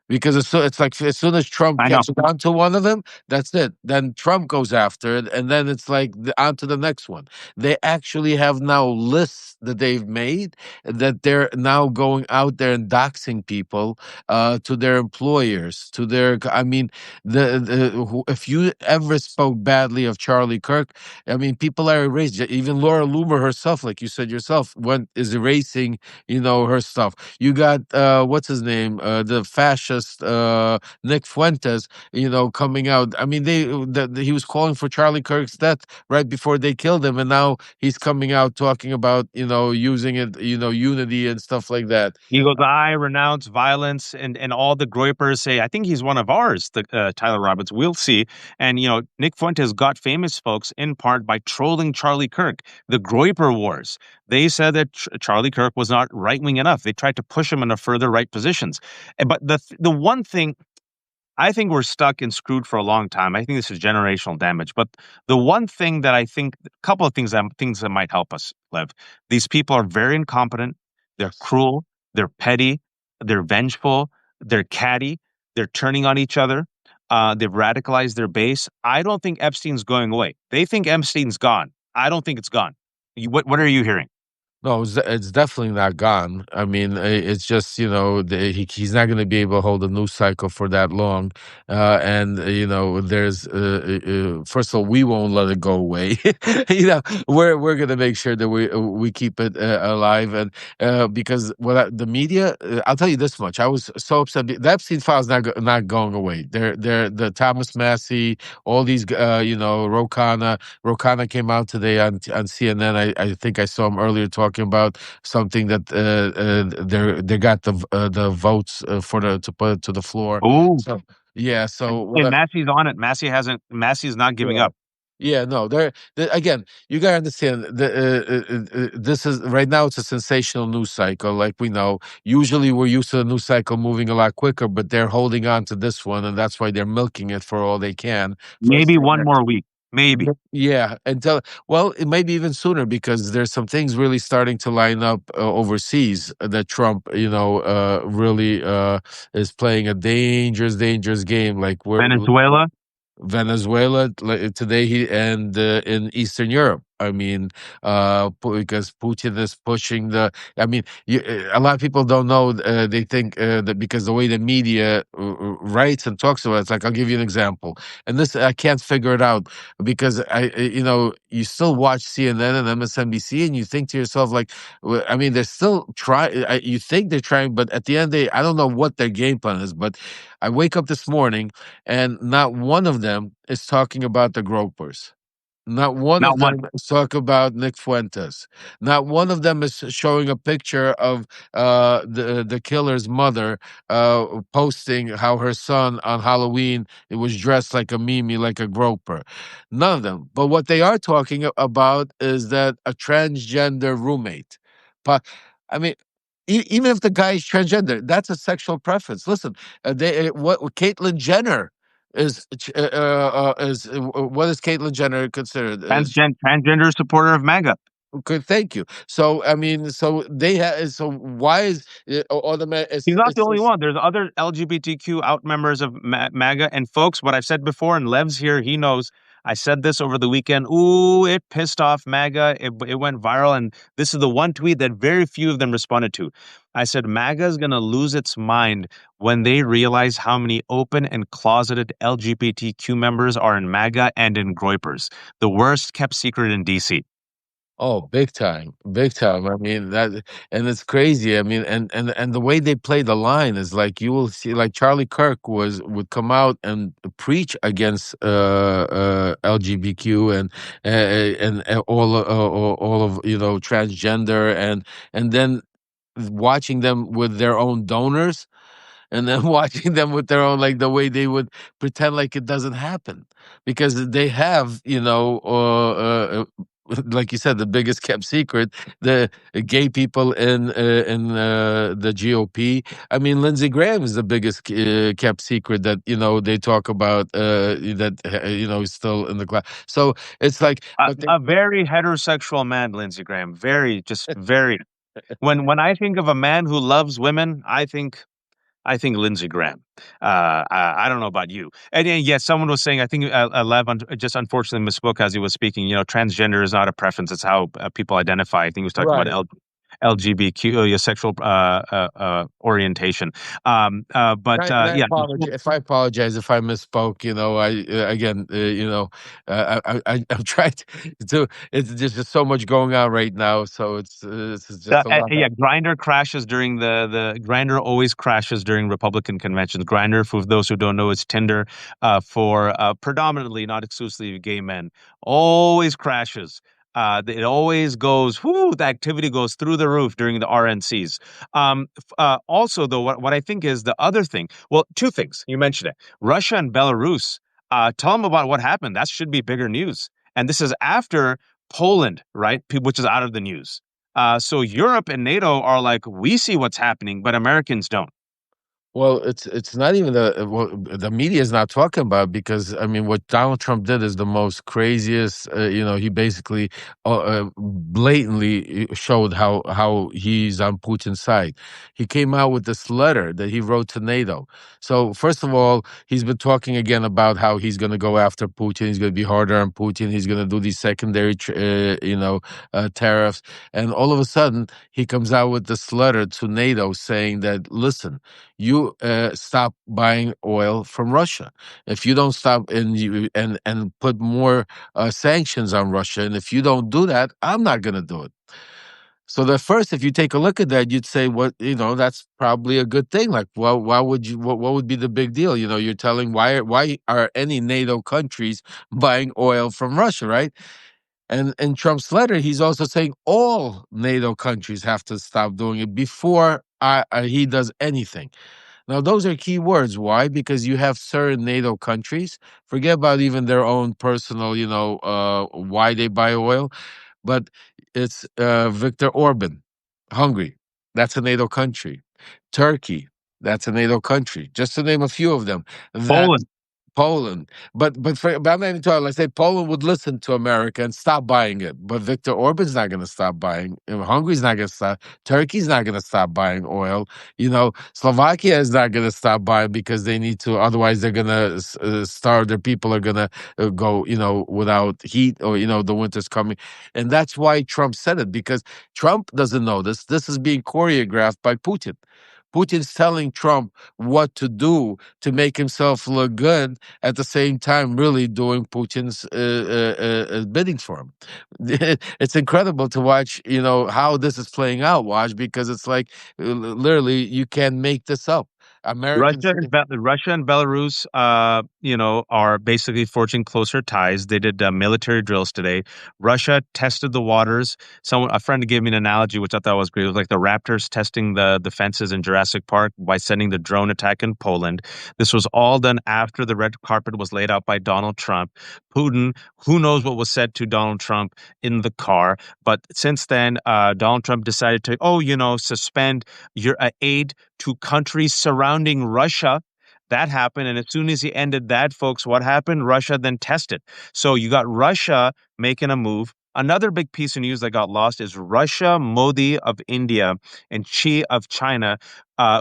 Because it's like as soon as Trump I know. catches on to one of them, that's it. Then Trump goes after it, and then it's like on to the next one. They actually have now lists that they've made that they're now going out there and doxing people to their employers, to their. I mean, if you ever spoke badly of Charlie Kirk, I mean, people are erased. Even Laura Loomer herself, like you said yourself, is erasing, her stuff. You got what's his name, the fascist Nick Fuentes, coming out. I mean, he was calling for Charlie Kirk's death right before they killed him, and now he's coming out talking about using it, unity and stuff like that. He goes, I renounce violence, and all the Groypers say, I think he's one of ours, the Tyler Roberts. We'll see. And, Nick Fuentes got famous, folks, in part by trolling Charlie Kirk. The Groyper Wars. They said that Charlie Kirk was not right-wing enough. They tried to push him into further right positions. But the one thing, I think we're stuck and screwed for a long time. I think this is generational damage. But the one thing that I think, a couple of things that might help us, Lev. These people are very incompetent. They're cruel. They're petty. They're vengeful. They're catty. They're turning on each other. They've radicalized their base. I don't think Epstein's going away. They think Epstein's gone. I don't think it's gone. What are you hearing? No, it's definitely not gone. I mean, it's just he's not going to be able to hold a news cycle for that long, and there's first of all, we won't let it go away. We're going to make sure that we keep it alive, and because the media, I'll tell you this much: I was so upset. The Epstein files not going away. They're the Thomas Massey, all these Rokana came out today on CNN. I think I saw him earlier talking about something that they got the votes for to put it to the floor. Oh, So yeah, so and Massey's on it. Massey's not giving up. yeah, no, again, you gotta understand this is right now. It's a sensational news cycle, like we know. Usually, we're used to the news cycle moving a lot quicker, but they're holding on to this one, and that's why they're milking it for all they can. First, Maybe one more week. Maybe. Yeah, until well, it may be even sooner because there's some things really starting to line up overseas that Trump, really is playing a dangerous, dangerous game. Like we're Venezuela. Venezuela today, he and in Eastern Europe. I mean, because Putin is pushing the. I mean, a lot of people don't know. They think that because the way the media writes and talks about it, it's like I'll give you an example, and this I can't figure it out because you still watch CNN and MSNBC, and you think to yourself like, I mean, they're still trying. You think they're trying, but at the end, I don't know what their game plan is. But I wake up this morning and not one of them is talking about the Groypers. Not one Not of one. them is talking about Nick Fuentes. Not one of them is showing a picture of the killer's mother posting how her son on Halloween it was dressed like a Mimi, like a Groper. None of them. But what they are talking about is that a transgender roommate. But I mean, even if the guy is transgender, that's a sexual preference. Listen, what Caitlyn Jenner what is Caitlyn Jenner considered? Transgender supporter of MAGA. Okay, thank you. So I mean, so they have. So why is it automatic? He's not the It's only just one. There's other LGBTQ out members of MAGA. And folks, what I've said before, and Lev's here, he knows. I said this over the weekend. Ooh, it pissed off MAGA. It went viral. And this is the one tweet that very few of them responded to. I said, MAGA is going to lose its mind when they realize how many open and closeted LGBTQ members are in MAGA and in Groypers, the worst kept secret in DC. oh, big time, big time. I mean that, and it's crazy. I mean, and the way they play the line is like you will see, like Charlie Kirk would come out and preach against LGBTQ and all of transgender and then watching them with their own donors and then watching them with their own like the way they would pretend like it doesn't happen because they have like you said the biggest kept secret the gay people in the GOP. I mean Lindsey Graham is the biggest kept secret that they talk about that is still in the class, so it's like but they, A very heterosexual man, Lindsey Graham. Very, just very. When I think of a man who loves women, I think Lindsey Graham. I don't know about you. And yes, someone was saying. I think Lev just unfortunately misspoke as he was speaking. Transgender is not a preference; it's how people identify. I think he was talking about right. LGBTQ, your sexual orientation. But And I yeah, apologize if I apologize if I misspoke. I again, I'm trying to. It's just so much going on right now, so it's just a lot. Yeah, Grinder crashes during the Grinder always crashes during Republican conventions. Grinder, for those who don't know, is Tinder for predominantly, not exclusively, gay men. Always crashes. It always goes. Whoo! The activity goes through the roof during the RNCs. Also, though, what I think is the other thing. Well, two things. You mentioned it. Russia and Belarus. Tell them about what happened. That should be bigger news. And this is after Poland, right? Which is out of the news. So Europe and NATO are like, we see what's happening, but Americans don't. Well, it's not even the media is not talking about because I mean what Donald Trump did is the most craziest. He basically blatantly showed how he's on Putin's side. He came out with this letter that he wrote to NATO. So first of all, he's been talking again about how he's going to go after Putin. He's going to be harder on Putin. He's going to do these secondary, tariffs. And all of a sudden, he comes out with this letter to NATO saying that listen, you stop buying oil from Russia. If you don't stop and put more sanctions on Russia, and if you don't do that, I'm not going to do it. So the first, if you take a look at that, you'd say, "What that's probably a good thing." Like, well, why would you? What would be the big deal? You're telling why are any NATO countries buying oil from Russia, right? And in Trump's letter, he's also saying all NATO countries have to stop doing it before he does anything. Now, those are key words. Why? Because you have certain NATO countries, forget about even their own personal, why they buy oil, but it's Viktor Orban, Hungary, that's a NATO country. Turkey, that's a NATO country, just to name a few of them. That Poland. Poland, but I'm not even talking. Let's say Poland would listen to America and stop buying it, but Viktor Orban's not going to stop buying. Hungary's not going to stop. Turkey's not going to stop buying oil. Slovakia is not going to stop buying because they need to. Otherwise, they're going to starve. Their people are going to go, without heat, or the winter's coming, and that's why Trump said it, because Trump doesn't know this. This is being choreographed by Putin. Putin's telling Trump what to do to make himself look good, at the same time really doing Putin's bidding for him. It's incredible to watch, how this is playing out, Watch, because it's like literally you can't make this up. Americans. Russia and Belarus, are basically forging closer ties. They did military drills today. Russia tested the waters. A friend gave me an analogy, which I thought was great. It was like the Raptors testing the fences in Jurassic Park by sending the drone attack in Poland. This was all done after the red carpet was laid out by Donald Trump. Putin, who knows what was said to Donald Trump in the car. But since then, Donald Trump decided to, suspend your aid to countries surrounding Russia. That happened. And as soon as he ended that, folks, what happened? Russia then tested. So you got Russia making a move. Another big piece of news that got lost is Russia, Modi of India, and Xi of China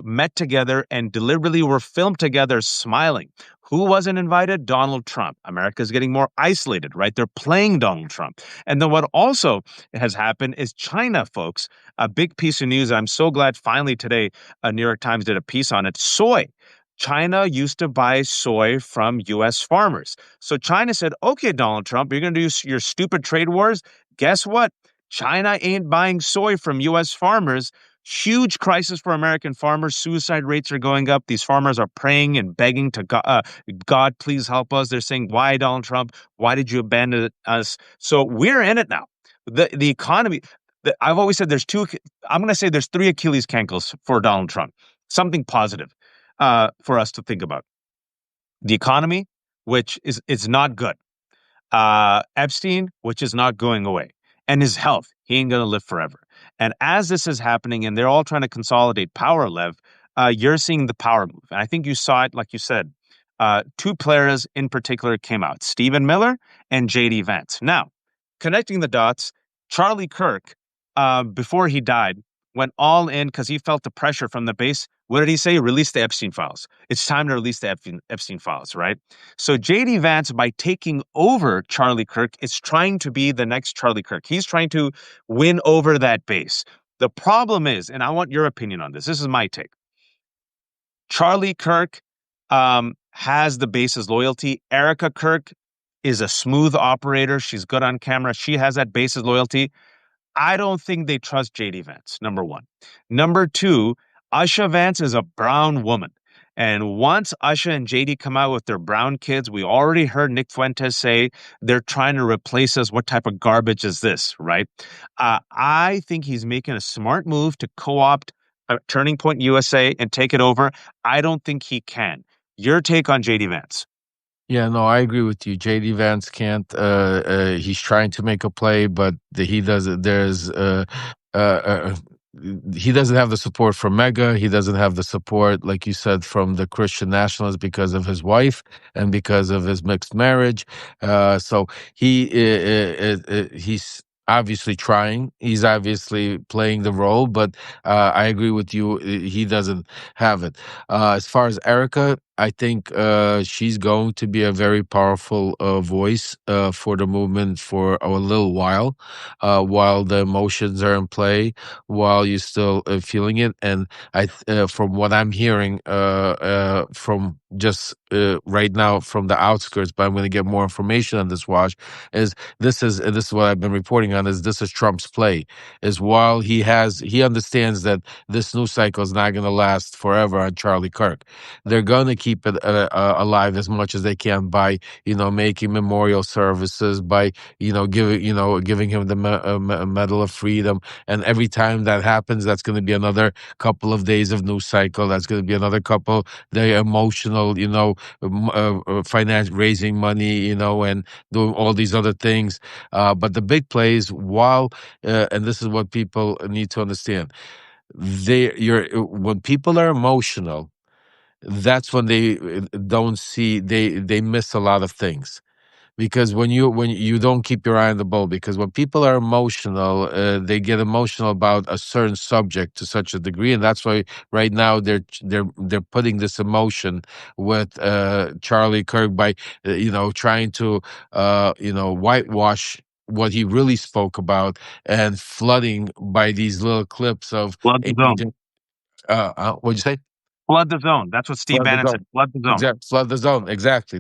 met together and deliberately were filmed together smiling. Who wasn't invited? Donald Trump. America's getting more isolated, right? They're playing Donald Trump. And then what also has happened is China, folks. A big piece of news. I'm so glad finally today New York Times did a piece on it. Soy. China used to buy soy from U.S. farmers. So China said, okay, Donald Trump, you're going to do your stupid trade wars. Guess what? China ain't buying soy from U.S. farmers. Huge crisis for American farmers. Suicide rates are going up. These farmers are praying and begging to God, please help us. They're saying, why, Donald Trump? Why did you abandon us? So we're in it now. The economy, I've always said I'm going to say there's three Achilles cankles for Donald Trump. Something positive for us to think about. The economy, which is not good. Epstein, which is not going away. And his health, he ain't going to live forever. And as this is happening and they're all trying to consolidate power, Lev, you're seeing the power move. And I think you saw it, like you said, two players in particular came out, Stephen Miller and J.D. Vance. Now, connecting the dots, Charlie Kirk, before he died, went all in because he felt the pressure from the base. What did he say? Release the Epstein files. It's time to release the Epstein files, right? So J.D. Vance, by taking over Charlie Kirk, is trying to be the next Charlie Kirk. He's trying to win over that base. The problem is, and I want your opinion on this. This is my take. Charlie Kirk has the base's loyalty. Erica Kirk is a smooth operator. She's good on camera. She has that base's loyalty. I don't think they trust JD Vance, number one. Number two, Usha Vance is a brown woman. And once Usha and JD come out with their brown kids, we already heard Nick Fuentes say they're trying to replace us. What type of garbage is this, right? I think he's making a smart move to co-opt Turning Point USA and take it over. I don't think he can. Your take on JD Vance? Yeah, no, I agree with you. JD Vance can't. He's trying to make a play, but he doesn't. Uh, uh, he doesn't have the support from MAGA. He doesn't have the support, like you said, from the Christian nationalists because of his wife and because of his mixed marriage. So he's obviously trying. He's obviously playing the role, but I agree with you. He doesn't have it. As far as Erica, I think she's going to be a very powerful voice for the movement for a little while the emotions are in play, while you're still feeling it. And from what I'm hearing from just right now from the outskirts, but I'm going to get more information on this. Watch this is what I've been reporting on. This is Trump's play? Is while he understands that this news cycle is not going to last forever on Charlie Kirk, they're going to keep it alive as much as they can by making memorial services, by giving him the Medal of Freedom, and every time that happens, that's going to be another couple of days of news cycle. That's going to be another couple day emotional, finance, raising money, and doing all these other things. But the big plays, and this is what people need to understand, when people are emotional, that's when they don't see, they miss a lot of things. Because when you don't keep your eye on the ball, because when people are emotional, they get emotional about a certain subject to such a degree, and that's why right now they're putting this emotion with Charlie Kirk by trying to whitewash what he really spoke about, and flooding by these little clips of Flood the zone. what'd you say? Flood the zone. That's what Steve Flood the Bannon zone. said. Flood the zone. Exactly. Flood the zone. Exactly.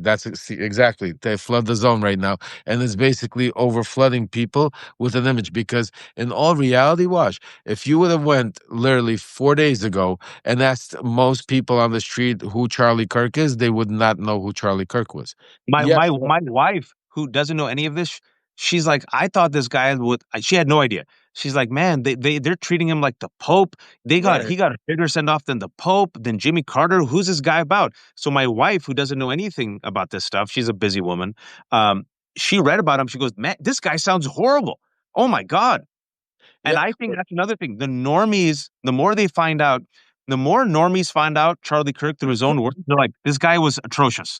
Exactly. They flood the zone right now. And it's basically over flooding people with an image, because in all reality, watch, if you would have went literally 4 days ago and asked most people on the street who Charlie Kirk is, they would not know who Charlie Kirk was. My Yes. my my wife, who doesn't know any of this, she's like, I thought this guy would. She had no idea. She's like, man, they're treating him like the Pope. He Right. got a bigger send off than the Pope, than Jimmy Carter. Who's this guy about? So my wife, who doesn't know anything about this stuff, she's a busy woman. Um, she read about him. She goes, man, this guy sounds horrible. Oh my god. And Yeah. I think that's another thing. The normies, the more they find out, the more normies find out Charlie Kirk through his own words. They're like, this guy was atrocious.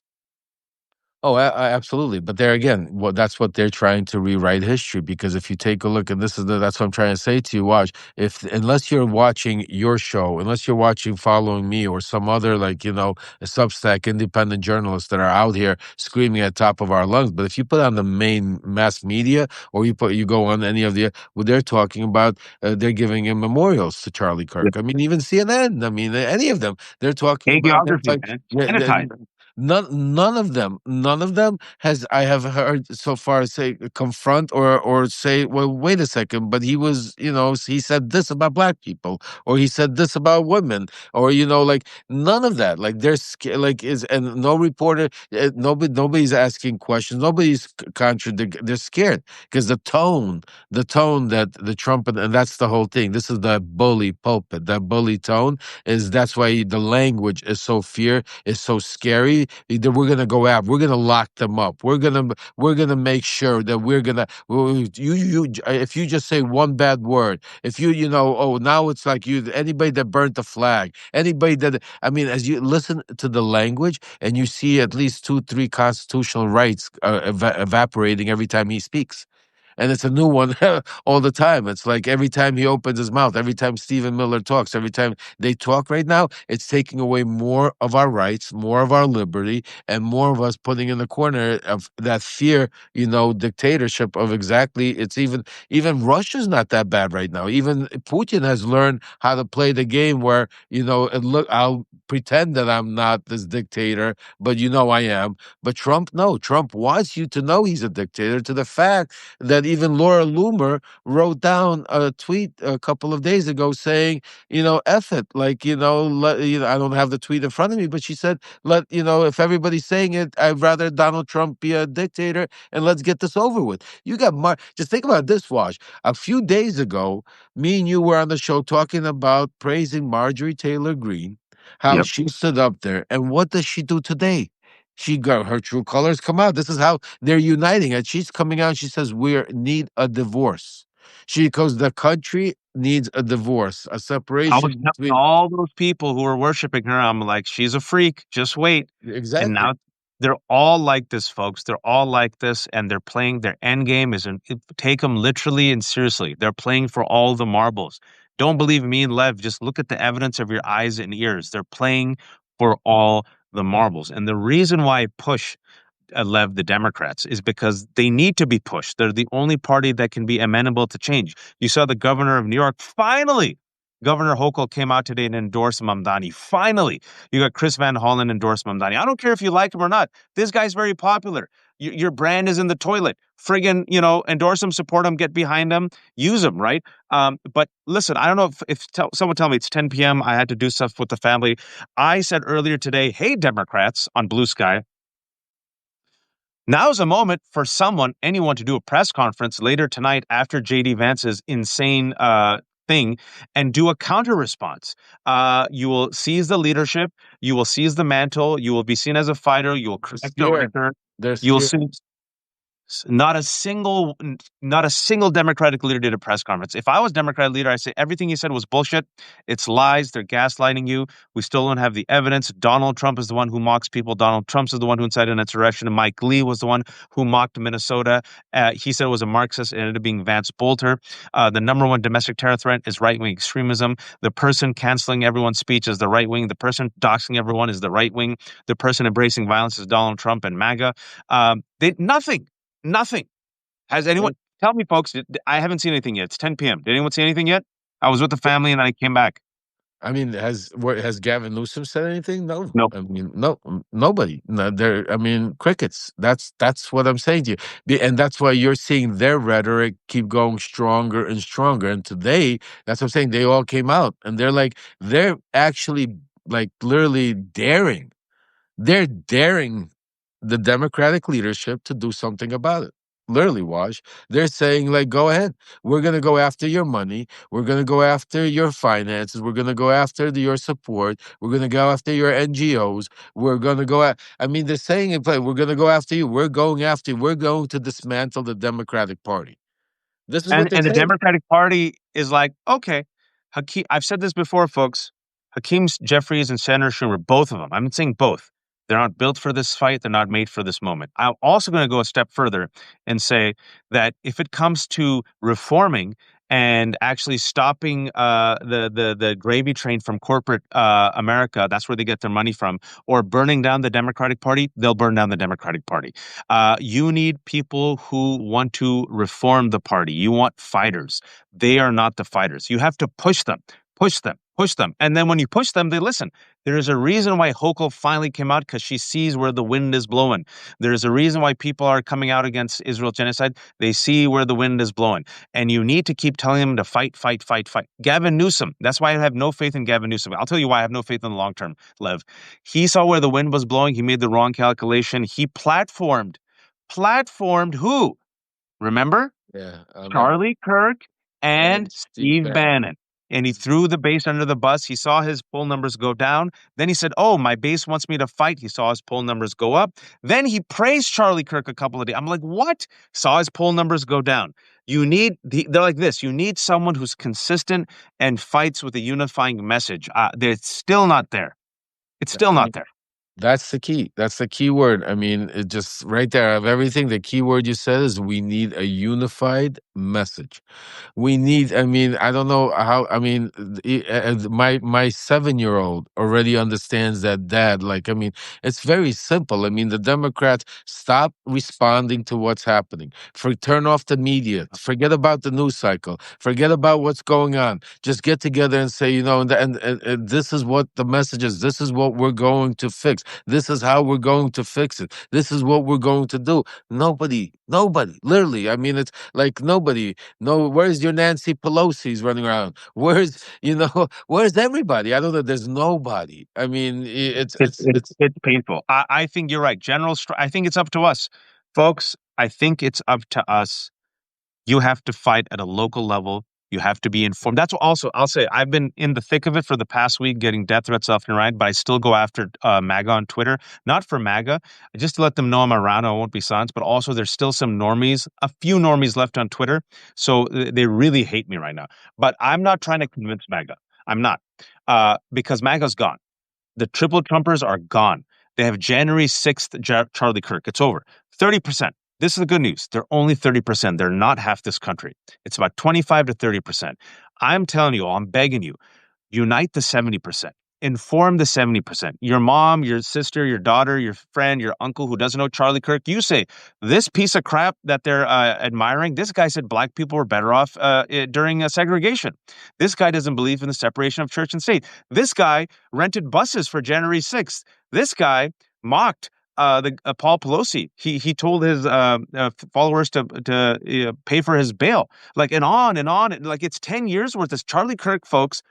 Oh, absolutely. But there again, that's what they're trying to rewrite history. Because if you take a look, and that's what I'm trying to say to you, watch, if unless you're watching your show, unless you're watching Following Me or some other, like, a Substack independent journalists that are out here screaming at top of our lungs. But if you put on the main mass media, or you go on any of the what they're talking about, they're giving him memorials to Charlie Yeah. Kirk. I mean, even CNN, I mean, any of them, they're talking about him Hagiography, like, man. yeah, Sanitized. none of them has, I have heard so far, say confront or say, well, wait a second, but he was, he said this about black people, or he said this about women, or like none of that. Like they're like is and no reporter, nobody's asking questions, nobody's contradict. They're scared because the tone that the Trump, and that's the whole thing. This is the bully pulpit, that bully tone is, that's why the language is so is so scary. That we're gonna go out, we're gonna lock them up, we're gonna make sure that if you just say one bad word, if oh, now it's like anybody that burnt the flag, anybody that, I mean, as you listen to the language and you see at least 2 3 constitutional rights evaporating every time he speaks, and it's a new one all the time. It's like every time he opens his mouth, every time Stephen Miller talks, every time they talk right now, it's taking away more of our rights, more of our liberty, and more of us putting in the corner of that fear, dictatorship of exactly. It's even Russia's not that bad right now. Even Putin has learned how to play the game where, look, I'll pretend that I'm not this dictator, but I am. But Trump, no, Trump wants you to know he's a dictator, to the fact that even Laura Loomer wrote down a tweet a couple of days ago saying, F it. Like, I don't have the tweet in front of me, but she said, if everybody's saying it, I'd rather Donald Trump be a dictator and let's get this over with. You got just think about this, Wash. A few days ago, me and you were on the show talking about praising Marjorie Taylor Greene, how Yep. she stood up there. And what does she do today? She got her true colors come out. This is how they're uniting. And she's coming out. She says, we need a divorce. She goes, the country needs a divorce, a I was separation telling between. all those people who were worshiping her, I'm like, she's a freak. Just wait. And Exactly. now they're all like this, folks. They're all like this, and they're playing. Their end game is take them literally and seriously. They're playing for all the marbles. Don't believe me and Lev. Just look at the evidence of your eyes and ears. They're playing for all the marbles. And the reason why I push Lev, the Democrats, is because they need to be pushed. They're the only party that can be amenable to change. You saw the governor of New York, finally. Governor Hochul came out today and endorsed Mamdani. Finally, you got Chris Van Hollen endorsed Mamdani. I don't care if you like him or not. This guy's very popular. Your brand is in the toilet. Friggin', endorse him, support him, get behind him, use him, right? But listen, I don't know if someone tell me it's 10 p.m. I had to do stuff with the family. I said earlier today, hey, Democrats on Blue Sky, now is a moment for anyone to do a press conference later tonight after JD Vance's insane thing and do a counter response. You will seize the leadership. You will seize the mantle. You will be seen as a fighter. You will They're correct the scared. record. They're You'll scared. see. Not a single Democratic leader did a press conference. If I was Democratic leader, I say everything he said was bullshit. It's lies. They're gaslighting you. We still don't have the evidence. Donald Trump is the one who mocks people. Donald Trump is the one who incited an insurrection. And Mike Lee was the one who mocked Minnesota. He said it was a Marxist. It ended up being Vance Bolter. The number one domestic terror threat is right-wing extremism. The person canceling everyone's speech is the right wing. The person doxing everyone is the right wing. The person embracing violence is Donald Trump and MAGA. Nothing. Nothing. Has anyone tell me, folks? I haven't seen anything yet. It's 10 p.m. Did anyone see anything yet? I was with the family and then I came back. I mean, has Gavin Newsom said anything? No. Nope. I mean, no, nobody. No, I mean, crickets. That's what I'm saying to you, and that's why you're seeing their rhetoric keep going stronger and stronger. And today, that's what I'm saying. They all came out, and they're actually like literally daring. They're daring the Democratic leadership to do something about it. Literally, Wash. They're saying, like, go ahead. We're going to go after your money. We're going to go after your finances. We're going to go after your support. We're going to go after your NGOs. We're going to I mean, they're saying it, but we're going to go after you. We're going after you. We're going to dismantle the Democratic Party. This is what they're And the saying. Democratic Party is like, okay, Hakeem. I've said this before, folks. Hakeem Jeffries and Senator Schumer, both of them. I'm saying both. They're not built for this fight. They're not made for this moment. I'm also going to go a step further and say that if it comes to reforming and actually stopping the gravy train from corporate America, that's where they get their money from, or burning down the Democratic Party, they'll burn down the Democratic Party. You need people who want to reform the party. You want fighters. They are not the fighters. You have to push them, push them, push them. And then when you push them, they listen. There is a reason why Hochul finally came out, because she sees where the wind is blowing. There is a reason why people are coming out against Israel genocide. They see where the wind is blowing. And you need to keep telling them to fight, fight, fight, fight. Gavin Newsom, that's why I have no faith in Gavin Newsom. I'll tell you why I have no faith in the long term, Lev. He saw where the wind was blowing. He made the wrong calculation. He platformed who? Remember? Yeah, I remember. Charlie Kirk and And Steve Steve Bannon. Bannon. And he threw the base under the bus. He saw his poll numbers go down. Then he said, oh, my base wants me to fight. He saw his poll numbers go up. Then he praised Charlie Kirk a couple of days. I'm like, what? Saw his poll numbers go down. They're like this. You need someone who's consistent and fights with a unifying message. They're still not there. It's still I not mean, there. that's the key. That's the key word. I mean, it just right there of everything. The key word you said is we need a unified message. We need, I mean, I don't know how, I mean, my 7-year-old already understands that, dad. Like, I mean, it's very simple. I mean, the Democrats stop responding to what's happening. Turn off the media. Forget about the news cycle. Forget about what's going on. Just get together and say, and this is what the message is. This is what we're going to fix. This is how we're going to fix it. This is what we're going to do. Nobody, literally. I mean, it's like nobody. No, where's your Nancy Pelosi's running around? Where's everybody? I don't know. There's nobody. I mean, It's painful. I think you're right. I think it's up to us, folks. I think it's up to us. You have to fight at a local level. You have to be informed. That's what also I'll say. I've been in the thick of it for the past week, getting death threats left and right, but I still go after MAGA on Twitter. Not for MAGA, just to let them know I'm around. I won't be silenced. But also, there's still some normies, a few normies left on Twitter. So they really hate me right now. But I'm not trying to convince MAGA. I'm not, because MAGA's gone. The triple Trumpers are gone. They have January 6th Charlie Kirk. It's over. 30%. This is the good news. They're only 30%. They're not half this country. It's about 25 to 30%. I'm telling you, I'm begging you, unite the 70%. Inform the 70%. Your mom, your sister, your daughter, your friend, your uncle who doesn't know Charlie Kirk, you say, this piece of crap that they're admiring, this guy said black people were better off during segregation. This guy doesn't believe in the separation of church and state. This guy rented buses for January 6th. This guy mocked Paul Pelosi. He told his followers to pay for his bail, like, and on and on. Like, it's 10 years worth. This Charlie Kirk, folks,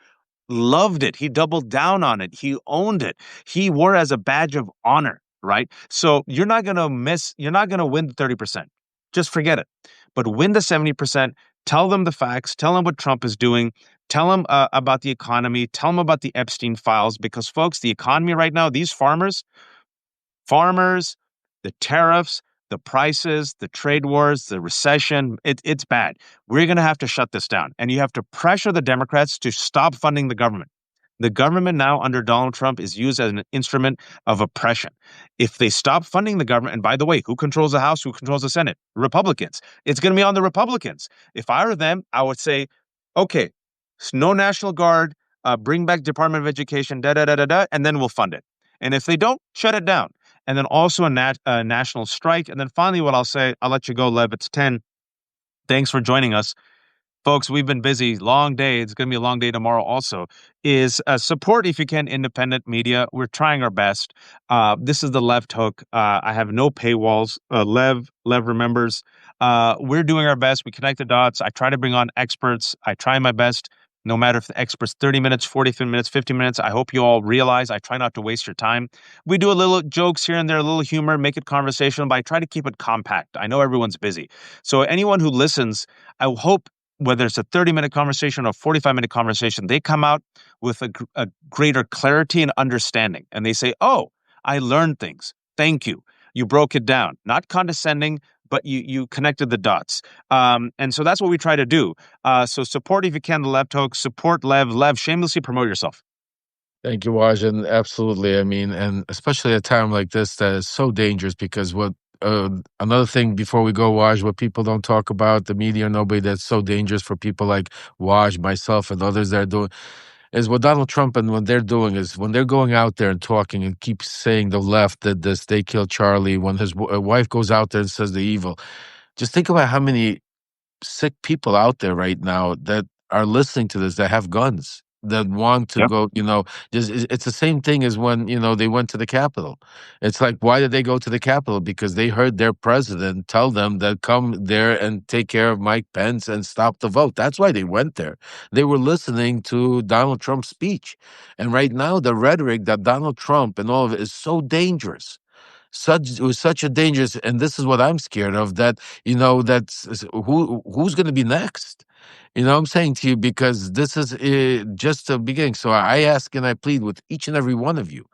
loved it. He doubled down on it. He owned it. He wore it as a badge of honor, right? So you're not going to win the 30%. Just forget it. But win the 70%. Tell them the facts. Tell them what Trump is doing. Tell them about the economy. Tell them about the Epstein files. Because, folks, the economy right now, these farmers, the tariffs, the prices, the trade wars, the recession. It's bad. We're going to have to shut this down. And you have to pressure the Democrats to stop funding the government. The government now under Donald Trump is used as an instrument of oppression. If they stop funding the government, and by the way, who controls the House? Who controls the Senate? Republicans. It's going to be on the Republicans. If I were them, I would say, okay, no National Guard, bring back Department of Education, da da da da da, and then we'll fund it. And if they don't, shut it down. And then also a national strike. And then finally, what I'll say, I'll let you go, Lev. It's 10. Thanks for joining us. Folks, we've been busy. Long day. It's going to be a long day tomorrow also. Is support, if you can, independent media. We're trying our best. This is the Left Hook. I have no paywalls. Lev remembers. We're doing our best. We connect the dots. I try to bring on experts. I try my best. No matter if the expert's 30 minutes, 45 minutes, 50 minutes, I hope you all realize I try not to waste your time. We do a little jokes here and there, a little humor, make it conversational, but I try to keep it compact. I know everyone's busy. So anyone who listens, I hope whether it's a 30-minute conversation or a 45-minute conversation, they come out with a greater clarity and understanding. And they say, oh, I learned things. Thank you. You broke it down. Not condescending, but you connected the dots. And so that's what we try to do. So support, if you can, the Left Hook. Support Lev. Lev, shamelessly promote yourself. Thank you, Waj, and absolutely. I mean, and especially at a time like this that is so dangerous because what another thing before we go, Waj, what people don't talk about, the media, nobody, that's so dangerous for people like Waj, myself, and others that are doing, is what Donald Trump and what they're doing is when they're going out there and talking and keep saying the left did this, they killed Charlie, when his wife goes out there and says the evil. Just think about how many sick people out there right now that are listening to this that have guns that want to Yep. go, just it's the same thing as when, they went to the Capitol. It's like, why did they go to the Capitol? Because they heard their president tell them that come there and take care of Mike Pence and stop the vote. That's why they went there. They were listening to Donald Trump's speech. And right now, the rhetoric that Donald Trump and all of it is so dangerous. It was such a dangerous, and this is what I'm scared of, that that's who's going to be next. I'm saying to you, because this is just the beginning. So I ask and I plead with each and every one of you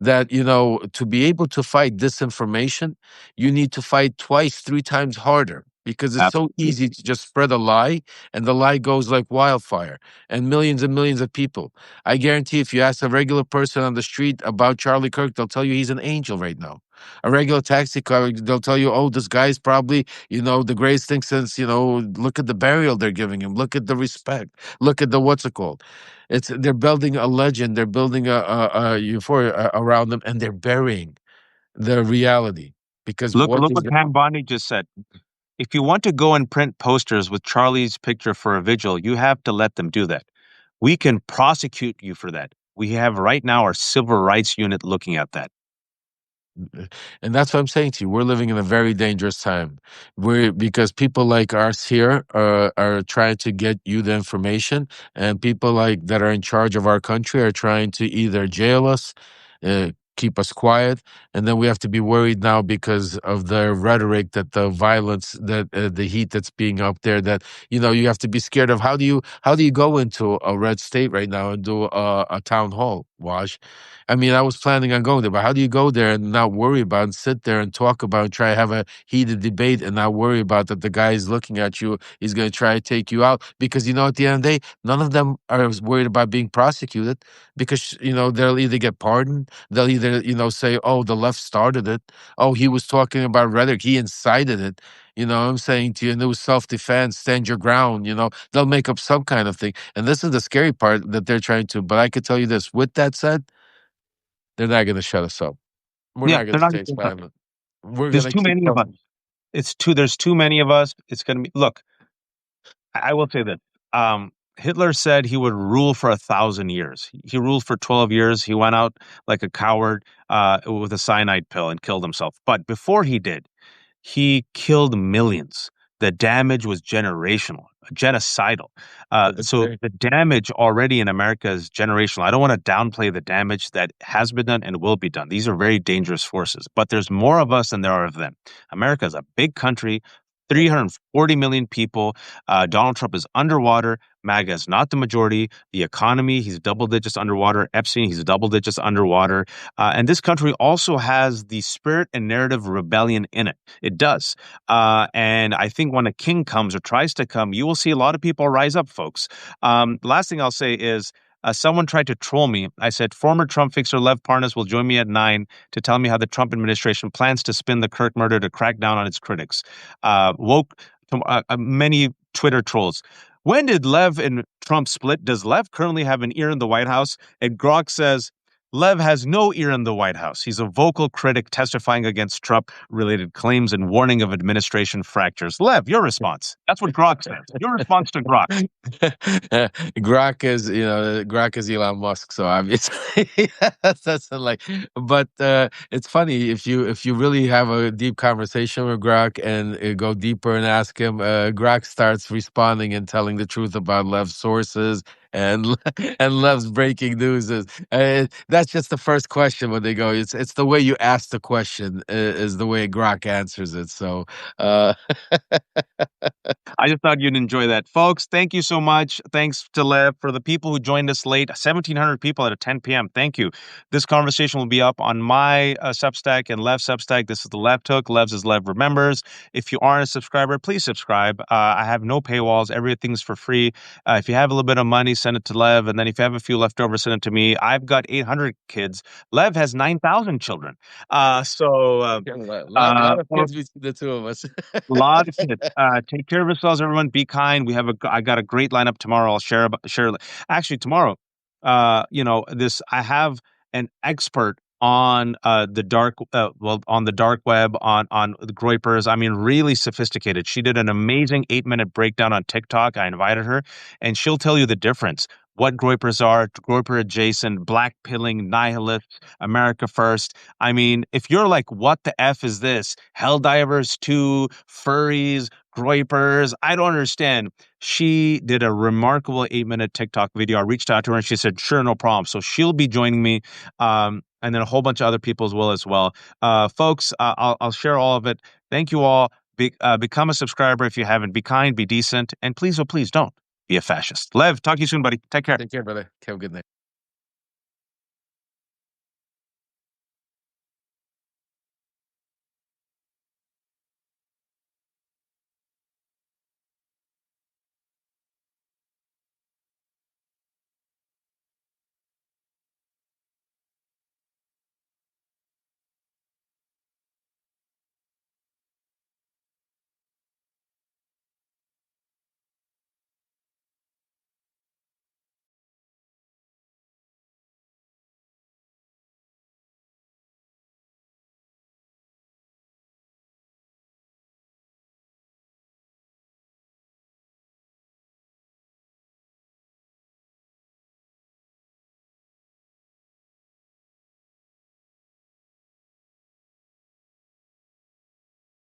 that, to be able to fight disinformation, you need to fight twice, three times harder, because it's so Absolutely. easy to just spread a lie, and the lie goes like wildfire, and millions of people. I guarantee if you ask a regular person on the street about Charlie Kirk, they'll tell you he's an angel right now. A regular taxi car, they'll tell you, oh, this guy's probably, the greatest thing since, look at the burial they're giving him. Look at the respect. Look at the what's it called? They're building a legend. They're building a euphoria around them, and they're burying the reality. Because Look what is what Pam Bondi just said. If you want to go and print posters with Charlie's picture for a vigil, you have to let them do that. We can prosecute you for that. We have right now our civil rights unit looking at that. And that's what I'm saying to you. We're living in a very dangerous time. Because people like us here are trying to get you the information, and people like that are in charge of our country are trying to either jail us, keep us quiet, and then we have to be worried now because of the rhetoric, that the violence, that the heat that's being up there, that you have to be scared of. How do you go into a red state right now and do a town hall, Waj? I mean, I was planning on going there, but how do you go there and not worry about and sit there and talk about and try to have a heated debate and not worry about that the guy is looking at you, he's going to try to take you out? Because, at the end of the day, none of them are worried about being prosecuted, because, they'll either get pardoned, they'll either, say, oh, the left started it. Oh, he was talking about rhetoric, he incited it. What I'm saying to you, and it was self-defense, stand your ground, they'll make up some kind of thing. And this is the scary part that they're trying to, but I could tell you this, with that said, they're not going to shut us up. We're Yeah, not going they're to not. stay silent. We're going There's to too keep many of us. talking. There's too many of us. It's going to be. Look, I will say that Hitler said he would rule for 1,000 years. He ruled for 12 years. He went out like a coward with a cyanide pill and killed himself. But before he did, he killed millions. The damage was generational, genocidal. So Okay. the damage already in America is generational. I don't want to downplay the damage that has been done and will be done. These are very dangerous forces, but there's more of us than there are of them. America is a big country, 340 million people. Donald Trump is underwater. MAGA is not the majority. The economy, he's double digits underwater. Epstein, he's double digits underwater. And this country also has the spirit and narrative rebellion in it. It does. And I think when a king comes or tries to come, you will see a lot of people rise up, folks. Last thing I'll say is, someone tried to troll me. I said, former Trump fixer Lev Parnas will join me at 9 to tell me how the Trump administration plans to spin the Kirk murder to crack down on its critics. Many Twitter trolls. When did Lev and Trump split? Does Lev currently have an ear in the White House? And Grok says, Lev has no ear in the White House. He's a vocal critic testifying against Trump-related claims and warning of administration fractures. Lev, your response. That's what Grok says. Your response to Grok. Grok is Elon Musk, so obviously that's like. But it's funny if you really have a deep conversation with Grok and go deeper and ask him. Grok starts responding and telling the truth about Lev's sources and and Lev's breaking news. That's just the first question when they go. It's the way you ask the question is the way Grok answers it. So. I just thought you'd enjoy that. Folks, thank you so much. Thanks to Lev. For the people who joined us late, 1,700 people at 10 p.m. Thank you. This conversation will be up on my Substack and Lev's Substack. This is the Lev Took. Lev's is Lev Remembers. If you aren't a subscriber, please subscribe. I have no paywalls. Everything's for free. If you have a little bit of money, send it to Lev. And then if you have a few left over, send it to me. I've got 800 kids. Lev has 9,000 children. A lot of kids between the two of us. A lot of kids. Take care of yourselves, everyone. Be kind. I got a great lineup tomorrow. I'll share. Actually, tomorrow, I have an expert on the dark web, on the Groypers. I mean, really sophisticated. She did an amazing 8-minute breakdown on TikTok. I invited her, and she'll tell you the difference. What Groypers are, Groyper adjacent, black pilling, nihilists, America first. I mean, if you're like, what the F is this? Helldivers 2, furries, Groypers. I don't understand. She did a remarkable 8-minute TikTok video. I reached out to her and she said, sure, no problem. So she'll be joining me. And then a whole bunch of other people as well. Folks, I'll share all of it. Thank you all. Become a subscriber if you haven't. Be kind, be decent, and please, oh, please don't be a fascist. Lev, talk to you soon, buddy. Take care. Take care, brother. Have a good night.